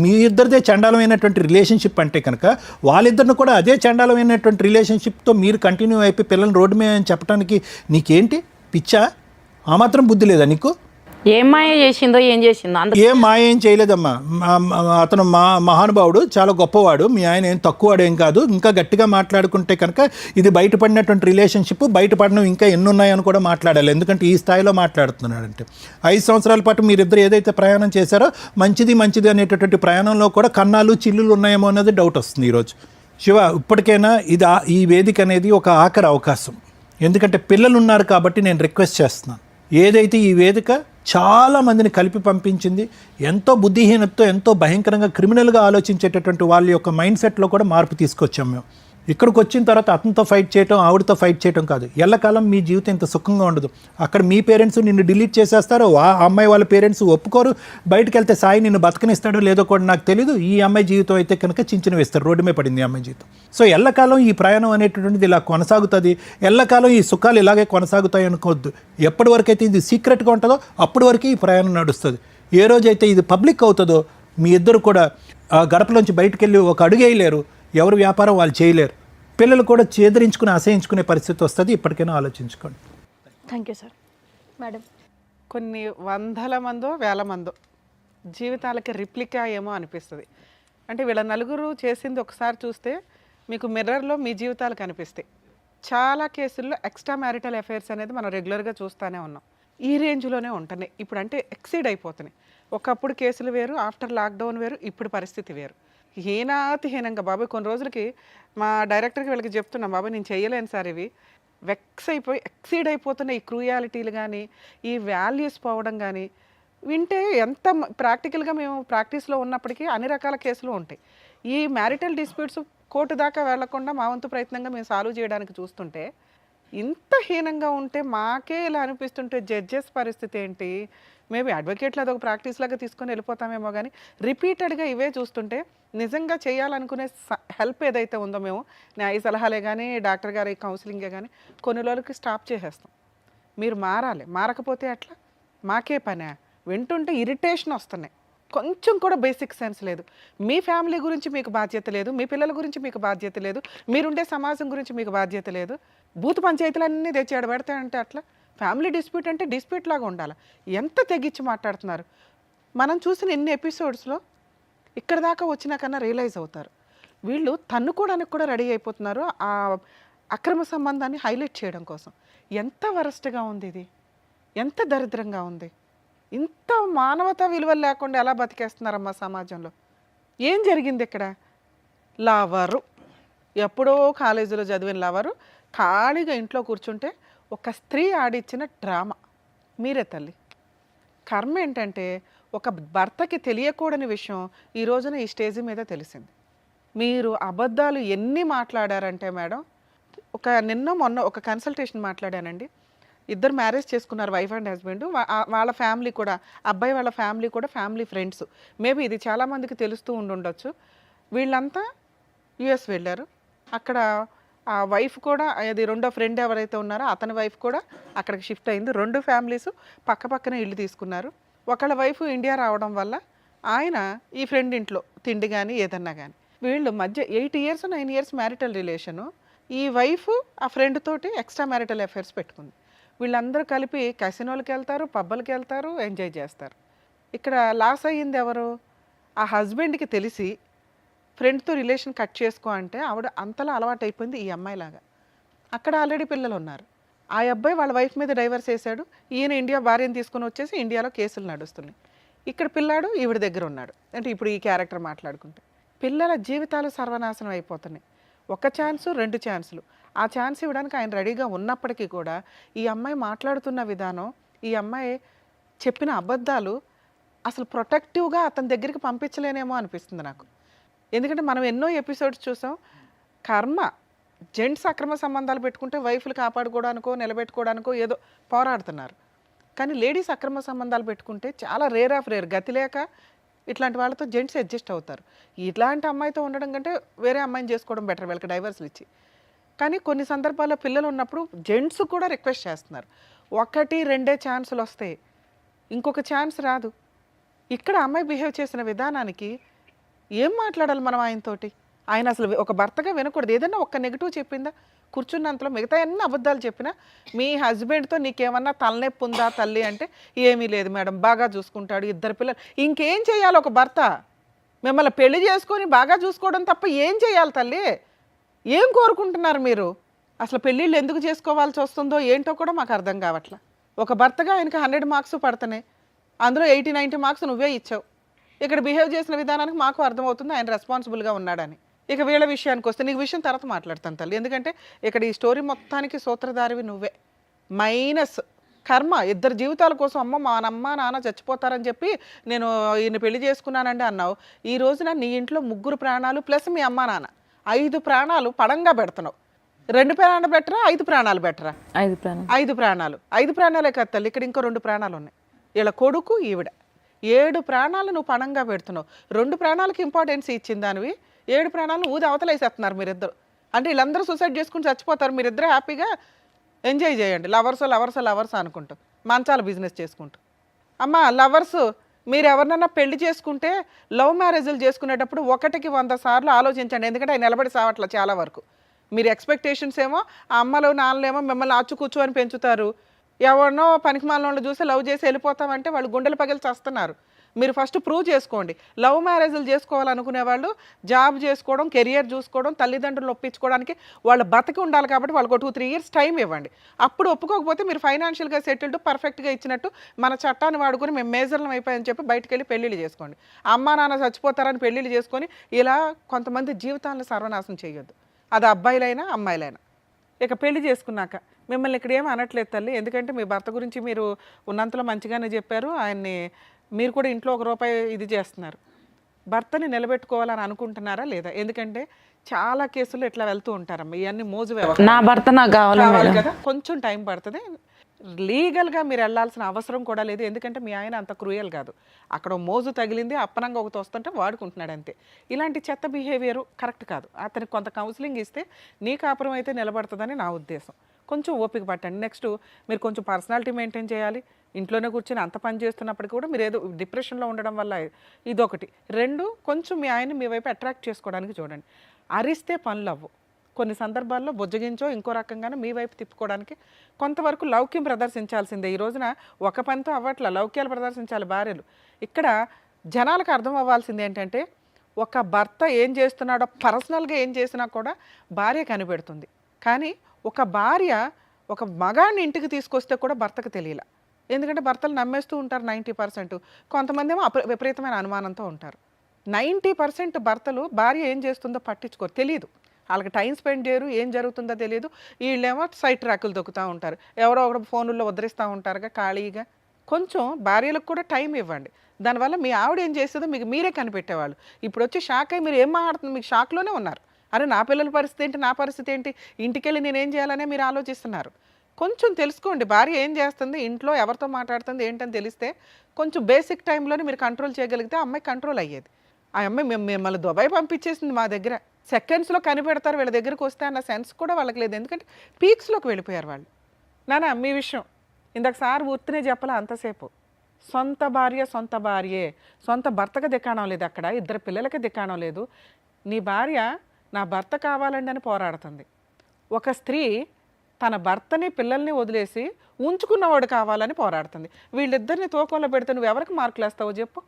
మీ ఇద్దరిదే చండాలమైనటువంటి రిలేషన్షిప్ అంటే కనుక వాళ్ళిద్దరిని కూడా అదే చండాలమైనటువంటి రిలేషన్షిప్తో మీరు కంటిన్యూ అయిపోయి పిల్లల్ని రోడ్డు మీద అని చెప్పడానికి నీకేంటి పిచ్చా? ఆ మాత్రం బుద్ధి లేదా నీకు? ఏం మాయ చేసిందో ఏం చేసిందో ఏం మాయ ఏం చేయలేదమ్మా. అతను మహానుభావుడు, చాలా గొప్పవాడు. మీ ఆయన ఏం తక్కువవాడు ఏం కాదు. ఇంకా గట్టిగా మాట్లాడుకుంటే కనుక ఇది బయటపడినటువంటి రిలేషన్షిప్, బయటపడినవి ఇంకా ఎన్ని ఉన్నాయని కూడా మాట్లాడాలి. ఎందుకంటే ఈ స్థాయిలో మాట్లాడుతున్నాడంటే 5 సంవత్సరాల పాటు మీరిద్దరు ఏదైతే ప్రయాణం చేశారో మంచిది అనేటటువంటి ప్రయాణంలో కూడా కన్నాలు చిల్లులు ఉన్నాయేమో అనేది డౌట్ వస్తుంది ఈరోజు. శివ, ఇప్పటికైనా ఈ వేదిక అనేది ఒక ఆఖరి అవకాశం. ఎందుకంటే పిల్లలు ఉన్నారు కాబట్టి నేను రిక్వెస్ట్ చేస్తున్నాను. ఏదైతే ఈ వేదిక చాలా మందిని కలిపి పంపించింది, ఎంతో బుద్ధిహీనతతో, ఎంతో భయంకరంగా క్రిమినల్గా ఆలోచించేటటువంటి వాళ్ళ యొక్క మైండ్ సెట్లో కూడా మార్పు తీసుకొచ్చాం మేము. ఇక్కడికి వచ్చిన తర్వాత అతనితో ఫైట్ చేయటం, ఆవిడతో ఫైట్ చేయటం కాదు. ఎల్లకాలం మీ జీవితం ఇంత సుఖంగా ఉండదు. అక్కడ మీ పేరెంట్స్ నిన్ను డిలీట్ చేసేస్తారు, ఆ అమ్మాయి వాళ్ళ పేరెంట్స్ ఒప్పుకోరు. బయటకు వెళ్తే సాయి నిన్ను బతకనిస్తాడో లేదో కూడా నాకు తెలీదు. ఈ అమ్మాయి జీవితం అయితే కనుక చించిన వేస్తారు, రోడ్డు మీద పడింది ఈ అమ్మాయి జీవితం. సో ఎల్లకాలం ఈ ప్రయాణం అనేటటువంటిది ఇలా కొనసాగుతుంది. ఎల్లకాలం ఈ సుఖాలు ఇలాగే కొనసాగుతాయి అనుకోవద్దు. ఎప్పటి వరకు అయితే ఇది సీక్రెట్గా ఉంటుందో అప్పటి వరకు ఈ ప్రయాణం నడుస్తుంది. ఏ రోజైతే ఇది పబ్లిక్ అవుతుందో మీ ఇద్దరు కూడా ఆ గడపలోంచి బయటకు వెళ్ళి ఒక అడుగు వేయలేరు, ఎవరు వ్యాపారం వాళ్ళు చేయలేరు. పిల్లలు కూడా చేదరించుకుని అసహించుకునే పరిస్థితి వస్తుంది. ఇప్పటికైనా ఆలోచించుకోండి. Thank you sir. మేడం, కొన్ని 100 మందో 1000 మందో జీవితాలకి రిప్లికా ఏమో అనిపిస్తుంది. అంటే వీళ్ళ నలుగురు చేసింది ఒకసారి చూస్తే మీకు మిర్రర్లో మీ జీవితాలు కనిపిస్తాయి. చాలా కేసుల్లో ఎక్స్ట్రా మ్యారిటల్ అఫైర్స్ అనేది మనం రెగ్యులర్గా చూస్తూనే ఉన్నాం. ఈ రేంజ్లోనే ఉంటున్నాయి ఇప్పుడు. అంటే ఎక్సీడ్ అయిపోతున్నాయి. ఒకప్పుడు కేసులు వేరు, ఆఫ్టర్ లాక్డౌన్ వేరు, ఇప్పుడు పరిస్థితి వేరు. హీనంగా బాబాయ్ కొన్ని రోజులకి మా డైరెక్టర్కి వీళ్ళకి చెప్తున్నాం, బాబాయ్ నేను చేయలేను సార్, ఇవి వెక్స్ అయిపోయి ఎక్సీడ్ అయిపోతున్న ఈ క్రూయాలిటీలు కానీ, ఈ వాల్యూస్ పోవడం కానీ వింటే ఎంత ప్రాక్టికల్గా మేము ప్రాక్టీస్లో ఉన్నప్పటికీ అన్ని రకాల కేసులు ఉంటాయి. ఈ మ్యారిటల్ డిస్ప్యూట్స్ కోర్టు దాకా వెళ్లకుండా మా వంతు ప్రయత్నంగా మేము సాల్వ్ చేయడానికి చూస్తుంటే ఇంత హీనంగా ఉంటే మాకే ఇలా అనిపిస్తుంటే జడ్జెస్ పరిస్థితి ఏంటి? మేబీ అడ్వకేట్లు అదొక ప్రాక్టీస్ లాగా తీసుకొని వెళ్ళిపోతామేమో, కానీ రిపీటెడ్గా ఇవే చూస్తుంటే నిజంగా చేయాలనుకునే హెల్ప్ ఏదైతే ఉందో మేము న్యాయ సలహాలే కానీ, డాక్టర్ గారి కౌన్సిలింగే కానీ కొన్ని రోజులకి స్టాప్ చేసేస్తాం. మీరు మారాలి, మారకపోతే అట్లా మాకే పనే. వింటుంటే ఇరిటేషన్ వస్తున్నాయి. కొంచెం కూడా బేసిక్ సెన్స్ లేదు. మీ ఫ్యామిలీ గురించి మీకు బాధ్యత లేదు, మీ పిల్లల గురించి మీకు బాధ్యత లేదు, మీరుండే సమాజం గురించి మీకు బాధ్యత లేదు. బూత్ పంచాయతీలన్నీ తెచ్చి పెడతాయంటే అట్లా ఫ్యామిలీ డిస్ప్యూట్ అంటే డిస్ప్యూట్ లాగా ఉండాలి. ఎంత తెగించి మాట్లాడుతున్నారు. మనం చూసిన ఎన్ని ఎపిసోడ్స్లో ఇక్కడ దాకా వచ్చినా కన్నా రియలైజ్ అవుతారు. వీళ్ళు తన్నుకోవడానికి కూడా రెడీ అయిపోతున్నారు ఆ అక్రమ సంబంధాన్ని హైలైట్ చేయడం కోసం. ఎంత వరస్ట్గా ఉంది ఇది, ఎంత దరిద్రంగా ఉంది. ఇంత మానవతా విలువలు లేకుండా ఎలా బతికేస్తున్నారమ్మా సమాజంలో? ఏం జరిగింది ఇక్కడ? లవరు, ఎప్పుడో కాలేజీలో చదివిన లవరు ఖాళీగా ఇంట్లో కూర్చుంటే ఒక స్త్రీ ఆడిచ్చిన డ్రామా. మీరే తల్లి. కర్మ ఏంటంటే ఒక భర్తకి తెలియకూడని విషయం ఈ రోజున ఈ స్టేజ్ మీద తెలిసింది. మీరు అబద్ధాలు ఎన్ని మాట్లాడారంటే మేడం, నిన్న మొన్న ఒక కన్సల్టేషన్ మాట్లాడానండి. ఇద్దరు మ్యారేజ్ చేసుకున్నారు, వైఫ్ అండ్ హస్బెండ్. వాళ్ళ ఫ్యామిలీ కూడా, అబ్బాయి వాళ్ళ ఫ్యామిలీ కూడా ఫ్యామిలీ ఫ్రెండ్స్. మేబీ ఇది చాలామందికి తెలుస్తూ ఉండొచ్చు. వీళ్ళంతా యుఎస్ వెళ్ళారు. అక్కడ ఆ వైఫ్ కూడా, అది రెండో ఫ్రెండ్ ఎవరైతే ఉన్నారో అతని వైఫ్ కూడా అక్కడికి షిఫ్ట్ అయింది. 2 ఫ్యామిలీస్ పక్క పక్కనే ఇల్లు తీసుకున్నారు. ఒకళ్ళ వైఫ్ ఇండియా రావడం వల్ల ఆయన ఈ ఫ్రెండ్ ఇంట్లో తిండి కానీ ఏదన్నా కానీ, వీళ్ళు మధ్య 8 years 9 years మ్యారిటల్ రిలేషను. ఈ వైఫ్ ఆ ఫ్రెండ్ తోటి ఎక్స్ట్రా మ్యారిటల్ అఫైర్స్ పెట్టుకుంది. వీళ్ళందరూ కలిపి క్యాసినోలకి వెళ్తారు, పబ్బలకి వెళ్తారు, ఎంజాయ్ చేస్తారు. ఇక్కడ లాస్ అయ్యింది ఎవరు? ఆ హస్బెండ్కి తెలిసి ఫ్రెండ్తో రిలేషన్ కట్ చేసుకో అంటే ఆవిడ అంతలా అలవాటు అయిపోయింది ఈ అమ్మాయిలాగా. అక్కడ ఆల్రెడీ పిల్లలు ఉన్నారు. ఆ అబ్బాయి వాళ్ళ వైఫ్ మీద డైవర్స్ చేశాడు. ఈయన ఇండియా భార్యను తీసుకొని వచ్చేసి ఇండియాలో కేసులు నడుస్తున్నాయి. ఇక్కడ పిల్లాడు ఈవిడ దగ్గర ఉన్నాడు. అంటే ఇప్పుడు ఈ క్యారెక్టర్ మాట్లాడుకుంటే పిల్లల జీవితాలు సర్వనాశనం అయిపోతున్నాయి. ఒక ఛాన్సు, 2 ఛాన్సులు. ఆ ఛాన్స్ ఇవ్వడానికి ఆయన రెడీగా ఉన్నప్పటికీ కూడా ఈ అమ్మాయి మాట్లాడుతున్న విధానం, ఈ అమ్మాయి చెప్పిన అబద్ధాలు అసలు ప్రొటెక్టివ్గా అతని దగ్గరికి పంపించలేనేమో అనిపిస్తుంది నాకు. ఎందుకంటే మనం ఎన్నో ఎపిసోడ్స్ చూసాం. కర్మ జెంట్స్ అక్రమ సంబంధాలు పెట్టుకుంటే వైఫ్లు కాపాడుకోవడానికో నిలబెట్టుకోవడానికో ఏదో పోరాడుతున్నారు. కానీ లేడీస్ అక్రమ సంబంధాలు పెట్టుకుంటే చాలా రేర్ ఆఫ్ రేర్, గతి లేక ఇట్లాంటి వాళ్ళతో జెంట్స్ అడ్జస్ట్ అవుతారు. ఇట్లాంటి అమ్మాయితో ఉండడం కంటే వేరే అమ్మాయిని చేసుకోవడం బెటర్ వీళ్ళకి డైవర్స్లు ఇచ్చి. కానీ కొన్ని సందర్భాల్లో పిల్లలు ఉన్నప్పుడు జెంట్స్ కూడా రిక్వెస్ట్ చేస్తున్నారు. 1, 2 ఛాన్సులు వస్తాయి, ఇంకొక ఛాన్స్ రాదు. ఇక్కడ అమ్మాయి బిహేవ్ చేసిన విధానానికి ఏం మాట్లాడాలి మనం ఆయనతోటి? ఆయన అసలు ఒక భర్తగా వినకూడదు. ఏదైనా ఒక్క నెగిటివ్ చెప్పిందా? కూర్చున్నంతలో మిగతా అన్ని అబద్ధాలు చెప్పినా మీ హస్బెండ్తో నీకేమన్నా తలనొప్పి ఉందా తల్లి అంటే ఏమీ లేదు మేడం, బాగా చూసుకుంటాడు, 2 పిల్లలు. ఇంకేం చేయాలి ఒక భర్త? మిమ్మల్ని పెళ్లి చేసుకొని బాగా చూసుకోవడం తప్ప ఏం చేయాలి తల్లి? ఏం కోరుకుంటున్నారు మీరు? అసలు పెళ్ళిళ్ళు ఎందుకు చేసుకోవాల్సి వస్తుందో ఏంటో కూడా మాకు అర్థం కావట్లా. ఒక భర్తగా ఆయనకి 100 మార్క్స్ పడుతున్నాయి, అందులో 80, 90 మార్క్స్ నువ్వే ఇచ్చావు. ఇక్కడ బిహేవ్ చేసిన విధానానికి మాకు అర్థమవుతుంది ఆయన రెస్పాన్సిబుల్గా ఉన్నాడని. ఇక వీళ్ళ విషయానికి వస్తే నీకు విషయం తర్వాత మాట్లాడతాను తల్లి. ఎందుకంటే ఇక్కడ ఈ స్టోరీ మొత్తానికి సూత్రధారివి నువ్వే. మైనస్ కర్మ. 2 జీవితాల కోసం అమ్మ మా అమ్మ నాన్న చచ్చిపోతారని చెప్పి నేను ఈయన పెళ్లి చేసుకున్నానండి అన్నావు. ఈ రోజున నీ ఇంట్లో 3 ప్రాణాలు ప్లస్ మీ అమ్మ నాన్న 5 ప్రాణాలు పడంగా పెడుతున్నావు. 2 ప్రాణాలు బెటరా, 5 ప్రాణాలు బెటరా? 5 ప్రాణం. 5 ప్రాణాలు. 5 ప్రాణాలే కదా తల్లి, ఇక్కడ ఇంకో 2 ప్రాణాలు ఉన్నాయి. వీళ్ళ కొడుకు ఈవిడ 7 ప్రాణాలు నువ్వు పణంగా పెడుతున్నావు. 2 ప్రాణాలకి ఇంపార్టెన్స్ ఇచ్చింది దానివి, 7 ప్రాణాలను ఊది అవతలేసేస్తున్నారు మీరిద్దరు. అంటే వీళ్ళందరూ సూసైడ్ చేసుకుని చచ్చిపోతారు, మీరిద్దరు హ్యాపీగా ఎంజాయ్ చేయండి. లవర్స్ అనుకుంటూ మంచాల బిజినెస్ చేసుకుంటూ. అమ్మ లవర్స్ మీరు ఎవరినన్నా పెళ్లి చేసుకుంటే లవ్ మ్యారేజ్లు చేసుకునేటప్పుడు 1కి 100 సార్లు ఆలోచించండి. ఎందుకంటే ఆయన నిలబడి సావట్ల చాలా వరకు. మీరు ఎక్స్పెక్టేషన్స్ ఏమో ఆ అమ్మలు నాన్నలేమో మిమ్మల్ని అచ్చుకూర్చు అని పెంచుతారు. ఎవరినో పనికిమాలను చూసి లవ్ చేసి వెళ్ళిపోతామంటే వాళ్ళు గుండెలు పగిలి చేస్తున్నారు. మీరు ఫస్ట్ ప్రూవ్ చేసుకోండి. లవ్ మ్యారేజ్లు చేసుకోవాలనుకునే వాళ్ళు జాబ్ చేసుకోవడం, కెరియర్ చూసుకోవడం, తల్లిదండ్రులు ఒప్పించుకోవడానికి వాళ్ళ బతికి ఉండాలి. కాబట్టి వాళ్ళకు 2-3 ఇయర్స్ టైం ఇవ్వండి. అప్పుడు ఒప్పుకోకపోతే మీరు ఫైనాన్షియల్గా సెటిల్డ్ పర్ఫెక్ట్గా ఇచ్చినట్టు మన చట్టాన్ని వాడుకొని మేము మేజర్లం అయిపోయాయని చెప్పి బయటకు వెళ్ళి పెళ్ళిళ్ళు చేసుకోండి. అమ్మా నాన్న చచ్చిపోతారని పెళ్ళిళ్ళు చేసుకొని ఇలా కొంతమంది జీవితాలను సర్వనాశనం చేయొద్దు. అది అబ్బాయిలైనా అమ్మాయిలైనా. ఇక పెళ్లి చేసుకున్నాక మిమ్మల్ని ఇక్కడ ఏమీ అనట్లేదు తల్లి, ఎందుకంటే మీ భర్త గురించి మీరు ఉన్నంతలో మంచిగానే చెప్పారు. ఆయన్ని మీరు కూడా ఇంట్లో 1 రూపాయి ఇది చేస్తున్నారు. భర్తని నిలబెట్టుకోవాలని అనుకుంటున్నారా లేదా? ఎందుకంటే చాలా కేసులు ఇట్లా వెళ్తూ ఉంటారమ్మా, ఇవన్నీ మోజు నా భర్త నాకు కావాలి కావాలి మేడం. కదా. కొంచెం టైం పడుతుంది. లీగల్గా మీరు వెళ్ళాల్సిన అవసరం కూడా లేదు. ఎందుకంటే మీ ఆయన అంత క్రూయల్ కాదు. అక్కడ మోజు తగిలింది, అప్పనంగా ఒకటి వస్తుంటే వాడుకుంటున్నాడు అంతే. ఇలాంటి చెత్త బిహేవియర్ కరెక్ట్ కాదు. అతనికి కొంత కౌన్సిలింగ్ ఇస్తే నీ కాపురం అయితే నిలబడుతుందని నా ఉద్దేశం. కొంచెం ఓపిక పట్టండి. నెక్స్ట్ మీరు కొంచెం పర్సనాలిటీ మెయింటైన్ చేయాలి. ఇంట్లోనే కూర్చొని అంత పని చేస్తున్నప్పటికీ కూడా మీరు ఏదో డిప్రెషన్లో ఉండడం వల్ల ఇదొకటి. 2 కొంచెం మీ ఆయన్ని మీ వైపు అట్రాక్ట్ చేసుకోవడానికి చూడండి. అరిస్తే పనులు అవ్వు. కొన్ని సందర్భాల్లో బుజ్జగించో ఇంకో రకంగానే మీ వైపు తిప్పుకోవడానికి కొంతవరకు లౌక్యం ప్రదర్శించాల్సిందే. ఈ రోజున ఒక పనితో అవ్వట్ల, లౌక్యాలు ప్రదర్శించాలి భార్యలు. ఇక్కడ జనాలకు అర్థం అవ్వాల్సింది ఏంటంటే ఒక భర్త ఏం చేస్తున్నాడో పర్సనల్గా ఏం చేసినా కూడా భార్య కనిపెడుతుంది. కానీ ఒక భార్య ఒక మగాడిని ఇంటికి తీసుకొస్తే కూడా భర్తకు తెలియలే. ఎందుకంటే భర్తలు నమ్మేస్తూ ఉంటారు 90%. కొంతమంది ఏమో విపరీతమైన అనుమానంతో ఉంటారు. 90% భర్తలు భార్య ఏం చేస్తుందో పట్టించుకోరు, తెలియదు. వాళ్ళకి టైం స్పెండ్ చేయరు, ఏం జరుగుతుందో తెలియదు. వీళ్ళేమో సైట్ ట్రాకులు దొక్కుతూ ఉంటారు, ఎవరో ఒకరు ఫోన్లలో వదిలిస్తూ ఉంటారుగా ఖాళీగా. కొంచెం భార్యలకు కూడా టైం ఇవ్వండి. దానివల్ల మీ ఆవిడ ఏం చేస్తుందో మీకు మీరే కనిపెట్టేవాళ్ళు. ఇప్పుడు వచ్చి షాక్ అయ్యి మీరు ఏం మాట్లాడుతుంది, మీకు షాక్లోనే ఉన్నారు. అరే నా పిల్లల పరిస్థితి ఏంటి, నా పరిస్థితి ఏంటి, ఇంటికెళ్ళి నేనేం చేయాలనే మీరు ఆలోచిస్తున్నారు. కొంచెం తెలుసుకోండి భార్య ఏం చేస్తుంది, ఇంట్లో ఎవరితో మాట్లాడుతుంది ఏంటని తెలిస్తే కొంచెం బేసిక్ టైంలోనే మీరు కంట్రోల్ చేయగలిగితే ఆ అమ్మాయి కంట్రోల్ అయ్యేది. ఆ అమ్మాయి మిమ్మల్ని దుబాయ్ పంపించేసింది మా దగ్గర. సెకండ్స్లో కనిపెడతారు వీళ్ళ దగ్గరికి వస్తే అన్న సెన్స్ కూడా వాళ్ళకి లేదు. ఎందుకంటే పీక్స్లోకి వెళ్ళిపోయారు వాళ్ళు. నానా మీ విషయం ఇందాక సార్ ఊర్తినే చెప్పాలా అంతసేపు. సొంత భార్యే, సొంత భర్తకు దిక్కాణం లేదు, అక్కడ 2 పిల్లలకి దిక్కాణం లేదు. నీ భార్య నా భర్త కావాలండి అని పోరాడుతుంది. ఒక స్త్రీ తన భర్తని పిల్లల్ని వదిలేసి ఉంచుకున్నవాడు కావాలని పోరాడుతుంది. వీళ్ళిద్దరిని తూకంలో పెడితే నువ్వు ఎవరికి మార్కులు వేస్తావో చెప్పు?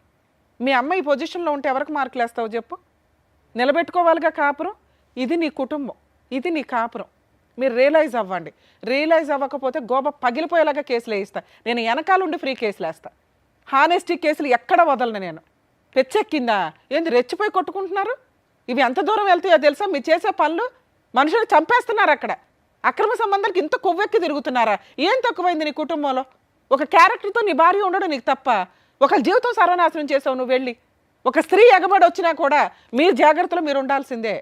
మీ అమ్మ ఈ పొజిషన్లో ఉంటే ఎవరికి మార్కులు వేస్తావో చెప్పు? నిలబెట్టుకోవాలిగా కాపురం. ఇది నీ కుటుంబం, ఇది నీ కాపురం. మీరు రియలైజ్ అవ్వండి. రియలైజ్ అవ్వకపోతే గోబ పగిలిపోయేలాగా కేసులు వేయిస్తా. నేను వెనకాలండి ఫ్రీ కేసులు వేస్తా. హానెస్టీ కేసులు ఎక్కడ వదలను నేను. పెచ్చెక్కిందా ఏంది రెచ్చిపోయి కొట్టుకుంటున్నారు? ఇవి ఎంత దూరం వెళ్తాయో తెలుసా? మీరు చేసే పనులు మనుషులు చంపేస్తున్నారు. అక్కడ అక్రమ సంబంధాలకు ఇంత కొవ్వెక్కి తిరుగుతున్నారా? ఏం తక్కువైంది నీ కుటుంబంలో? ఒక క్యారెక్టర్తో నీ భార్య ఉండడం నీకు తప్ప? ఒకళ్ళ జీవితం సర్వనాశనం చేసావు నువ్వు వెళ్ళి. ఒక స్త్రీ ఎగబడి వచ్చినా కూడా మీరు జాగ్రత్తలో మీరు ఉండాల్సిందే.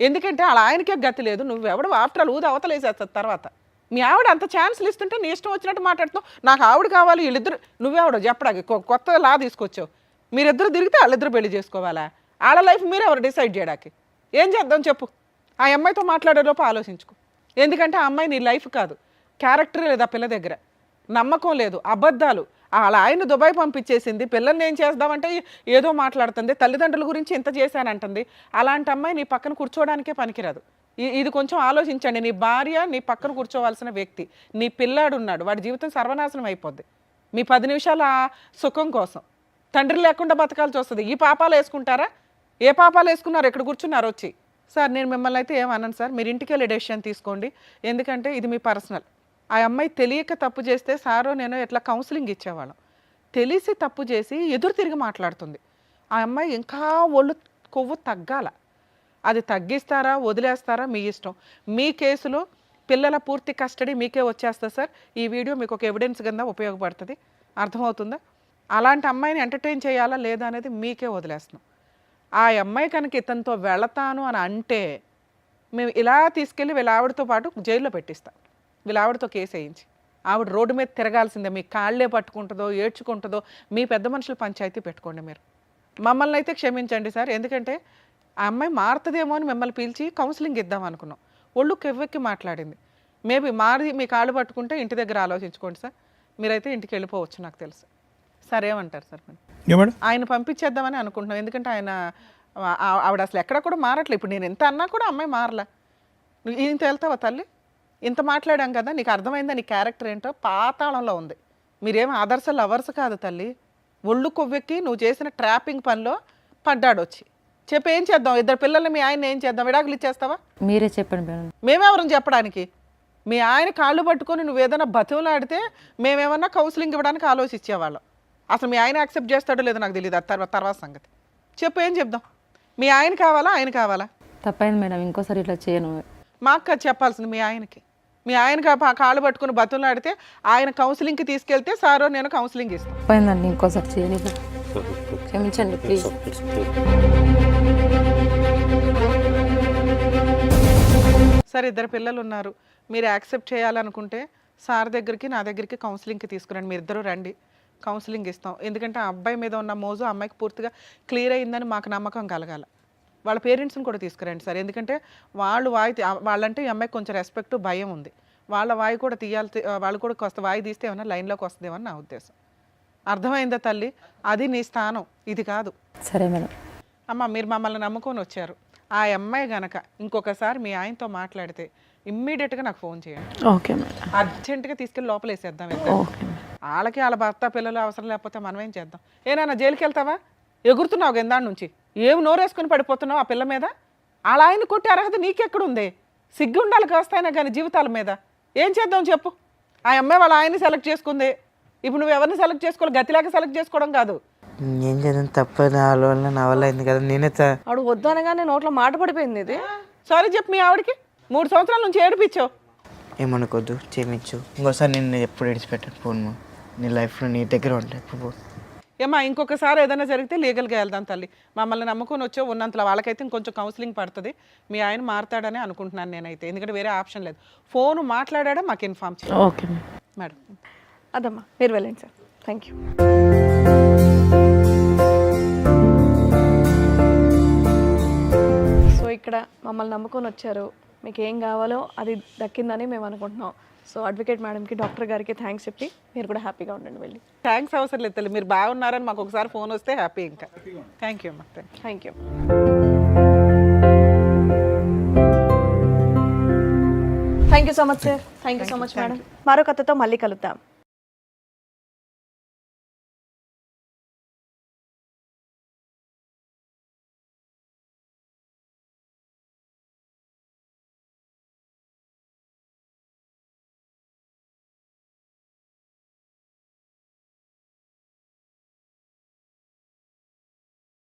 ఎందుకంటే అలా ఆయనకే గతి లేదు. నువ్వెవడు ఆఫ్టర్ ఆల్ ఊది అవతలేసేస్తుంది తర్వాత. మీ ఆవిడ అంత ఛాన్స్లు ఇస్తుంటే నీ ఇష్టం వచ్చినట్టు మాట్లాడుతున్నావు. నాకు ఆవిడ కావాలి, వీళ్ళిద్దరు నువ్వెవడో చెప్పడానికి కొత్త లా తీసుకొచ్చావు. మీరిద్దరు తిరిగితే వాళ్ళిద్దరు పెళ్లి చేసుకోవాలా? వాళ్ళ లైఫ్ మీరు ఎవరు డిసైడ్ చేయడానికి? ఏం చేద్దాం చెప్పు? ఆ అమ్మాయితో మాట్లాడేలోపు ఆలోచించుకో. ఎందుకంటే ఆ అమ్మాయి నీ లైఫ్ కాదు. క్యారెక్టరే లేదు ఆ పిల్ల దగ్గర, నమ్మకం లేదు, అబద్ధాలు. అలా ఆయన దుబాయ్ పంపించేసింది. పిల్లల్ని ఏం చేద్దామంటే ఏదో మాట్లాడుతుంది, తల్లిదండ్రుల గురించి ఇంత చేశానంటుంది. అలాంటి అమ్మాయి నీ పక్కన కూర్చోవడానికే పనికిరాదు. ఇది కొంచెం ఆలోచించండి. నీ భార్య నీ పక్కన కూర్చోవాల్సిన వ్యక్తి. నీ పిల్లాడు ఉన్నాడు, వాడి జీవితం సర్వనాశనం అయిపోద్ది మీ 10 నిమిషాల సుఖం కోసం. తండ్రి లేకుండా బతకాల్సి వస్తుంది. ఈ పాపాలు వేసుకుంటారా? ఏ పాపాలు వేసుకున్నారు? ఎక్కడ కూర్చున్నారు వచ్చి? సార్ నేను మిమ్మల్ని అయితే ఏమన్నాను సార్, మీరు ఇంటికి వెళ్ళి డెసిషన్ తీసుకోండి. ఎందుకంటే ఇది మీ పర్సనల్. ఆ అమ్మాయి తెలియక తప్పు చేస్తే సారో నేను ఎట్లా కౌన్సిలింగ్ ఇచ్చేవాళ్ళం. తెలిసి తప్పు చేసి ఎదురు తిరిగి మాట్లాడుతుంది. ఆ అమ్మాయి ఇంకా ఒళ్ళు కొవ్వు తగ్గాల. అది తగ్గిస్తారా వదిలేస్తారా మీ ఇష్టం. మీ కేసులో పిల్లల పూర్తి కస్టడీ మీకే వచ్చేస్తుంది సార్. ఈ వీడియో మీకు ఒక ఎవిడెన్స్ కింద ఉపయోగపడుతుంది. అర్థమవుతుందా? అలాంటి అమ్మాయిని ఎంటర్టైన్ చేయాలా లేదా అనేది మీకే వదిలేస్తున్నాం. ఆ అమ్మాయి కనుక ఇతనితో వెళతాను అని అంటే మేము ఇలా తీసుకెళ్ళి వీళ్ళ ఆవిడతో పాటు జైల్లో పెట్టిస్తాం. వీళ్ళ ఆవిడతో కేసు వేయించి ఆవిడ రోడ్డు మీద తిరగాల్సిందే. మీ కాళ్ళే పట్టుకుంటుందో ఏడ్చుకుంటుందో మీ పెద్ద మనుషులు పంచాయతీ పెట్టుకోండి. మీరు మమ్మల్ని అయితే క్షమించండి సార్. ఎందుకంటే ఆ అమ్మాయి మారుతుందేమో అని మిమ్మల్ని పిలిచి కౌన్సిలింగ్ ఇద్దాం అనుకున్నాం. ఒళ్ళు కెవ్వెక్కి మాట్లాడింది. మేబీ మారి మీ కాళ్ళు పట్టుకుంటే ఇంటి దగ్గర ఆలోచించుకోండి సార్. మీరైతే ఇంటికి వెళ్ళిపోవచ్చు నాకు తెలుసు. సార్ ఏమంటారు సార్? మేము ఆయన పంపించేద్దామని అనుకుంటున్నాం. ఎందుకంటే ఆయన ఆవిడ అసలు ఎక్కడ కూడా మారట్లేదు. ఇప్పుడు నేను ఎంత అన్నా కూడా అమ్మాయి మారలా. ఇంత వెళ్తావా తల్లి? ఇంత మాట్లాడాం కదా, నీకు అర్థమైందా నీ క్యారెక్టర్ ఏంటో? పాతాళంలో ఉంది. మీరేం ఆదర్శ లవర్స్ కాదు తల్లి. ఒళ్ళు కొవ్వెక్కి నువ్వు చేసిన ట్రాపింగ్ పనిలో పడ్డాడు వచ్చి. చెప్పి ఏం చేద్దాం? 2 పిల్లల్ని మీ ఆయన ఏం చేద్దాం? విడాకులు ఇచ్చేస్తావా? మీరే చెప్పండి మేడం. మేమెవరం చెప్పడానికి? మీ ఆయన కాళ్ళు పట్టుకొని నువ్వు ఏదైనా బతువులాడితే మేమేమన్నా కౌన్సిలింగ్ ఇవ్వడానికి ఆలోచించేవాళ్ళం. అసలు మీ ఆయన యాక్సెప్ట్ చేస్తాడో లేదో నాకు తెలియదు. తర్వాత సంగతి చెప్పు. ఏం చెప్దాం? మీ ఆయన కావాలా ఆయన కావాలా? తప్పైంది మేడం, ఇంకోసారి ఇట్లా చేయను. మాకు కాదు చెప్పాల్సింది మీ ఆయనకి. మీ ఆయన కాళ్ళు పట్టుకుని బతువులాడితే ఆయన కౌన్సిలింగ్కి తీసుకెళ్తే సారో నేను కౌన్సిలింగ్ ఇస్తాను. తప్పైందండి, ఇంకోసారి చేయని. క్షమించండి ప్లీజ్. సరే 2 పిల్లలు ఉన్నారు. మీరు యాక్సెప్ట్ చేయాలనుకుంటే సార్ దగ్గరికి నా దగ్గరికి కౌన్సిలింగ్కి తీసుకురండి. మీరు ఇద్దరు రండి, కౌన్సిలింగ్ ఇస్తాం. ఎందుకంటే ఆ అబ్బాయి మీద ఉన్న మోజు అమ్మాయికి పూర్తిగా క్లియర్ అయిందని మాకు నమ్మకం కలగాల. వాళ్ళ పేరెంట్స్ని కూడా తీసుకురండి సార్. ఎందుకంటే వాళ్ళంటే ఈ అమ్మాయికి కొంచెం రెస్పెక్ట్ భయం ఉంది. వాళ్ళ వాయి కూడా తీయాలి. వాళ్ళు కూడా కొంత వాయి తీస్తే ఏమన్నా లైన్లోకి వస్తుందేమని నా ఉద్దేశం. అర్థమైందా తల్లి? అది నీ స్థానం, ఇది కాదు. సరే మేడం. అమ్మ మీరు మమ్మల్ని నమ్ముకొని వచ్చారు. ఆ అమ్మాయి గనక ఇంకొకసారి మీ ఆయనతో మాట్లాడితే ఇమ్మీడియట్గా నాకు ఫోన్ చేయండి. Okay madam. అర్జెంటుగా తీసుకెళ్ళి లోపల వేసేద్దాం. ఓకే. వాళ్ళకి వాళ్ళ భర్త పిల్లలు అవసరం లేకపోతే మనం ఏం చేద్దాం? ఏనాన్న జైలుకి వెళ్తావా? ఎగురుతున్నావు గందాడి నుంచి. ఏమి నోరేసుకుని పడిపోతున్నావు ఆ పిల్ల మీద? అలా ఆయన కొట్టే అర్హత నీకెక్కడుంది? సిగ్గు ఉండాలి కాస్తైనా కానీ జీవితాల మీద. ఏం చేద్దాం చెప్పు? ఆ అమ్మాయి వాళ్ళ ఆయన్ని సెలెక్ట్ చేసుకుంది. ఇప్పుడు నువ్వు ఎవరిని సెలెక్ట్ చేసుకోవాలి? గతిలాగా సెలెక్ట్ చేసుకోవడం కాదు. ఏం చేద్దాం? తప్పదు. వల్ల నా వల్ల అయింది కదా. నేనే ఆవిడ వద్దనగానే నోట్లో మాట పడిపోయింది. ఇది సారీ చెప్పు మీ ఆవిడకి. 3 సంవత్సరాల నుంచి ఏడిపించావు. ఏమనుకోద్దు, క్షమించు. ఇంకోసారి నేను ఎప్పుడు విడిచిపెట్టాను ఫోన్. నీ లైఫ్లో నీ దగ్గర ఉంటాయి ఎప్పుడు. ఏమా ఇంకొకసారి ఏదైనా జరిగితే లీగల్గా వెళ్దాం తల్లి. మమ్మల్ని నమ్ముకొని వచ్చో ఉన్నంతలో వాళ్ళకైతే ఇంకొంచెం కౌన్సిలింగ్ పడుతుంది. మీ ఆయన మారుతాడని అనుకుంటున్నాను నేనైతే. ఎందుకంటే వేరే ఆప్షన్ లేదు. ఫోన్ మాట్లాడా మాకు ఇన్ఫార్మ్ చేయాలి. Okay madam. అదమ్మా మీరు వెళ్ళండి సార్. Thank you. సో ఇక్కడ మమ్మల్ని నమ్ముకొని వచ్చారు. మీకు ఏం కావాలో అది దక్కిందని మేము అనుకుంటున్నాం. సో అడ్వకేట్ మేడంకి, డాక్టర్ గారికి థ్యాంక్స్ చెప్పి మీరు కూడా హ్యాపీగా ఉండండి. వెళ్ళి థ్యాంక్స్ అవసరం లేదు తల్లి. మీరు బాగున్నారని మాకు ఒకసారి ఫోన్ వస్తే హ్యాపీ. ఇంకా థ్యాంక్ యూ అమ్మా. Thank you. Thank you so much sir. Thank you so much madam. మరో కథతో మళ్ళీ కలుద్దాం.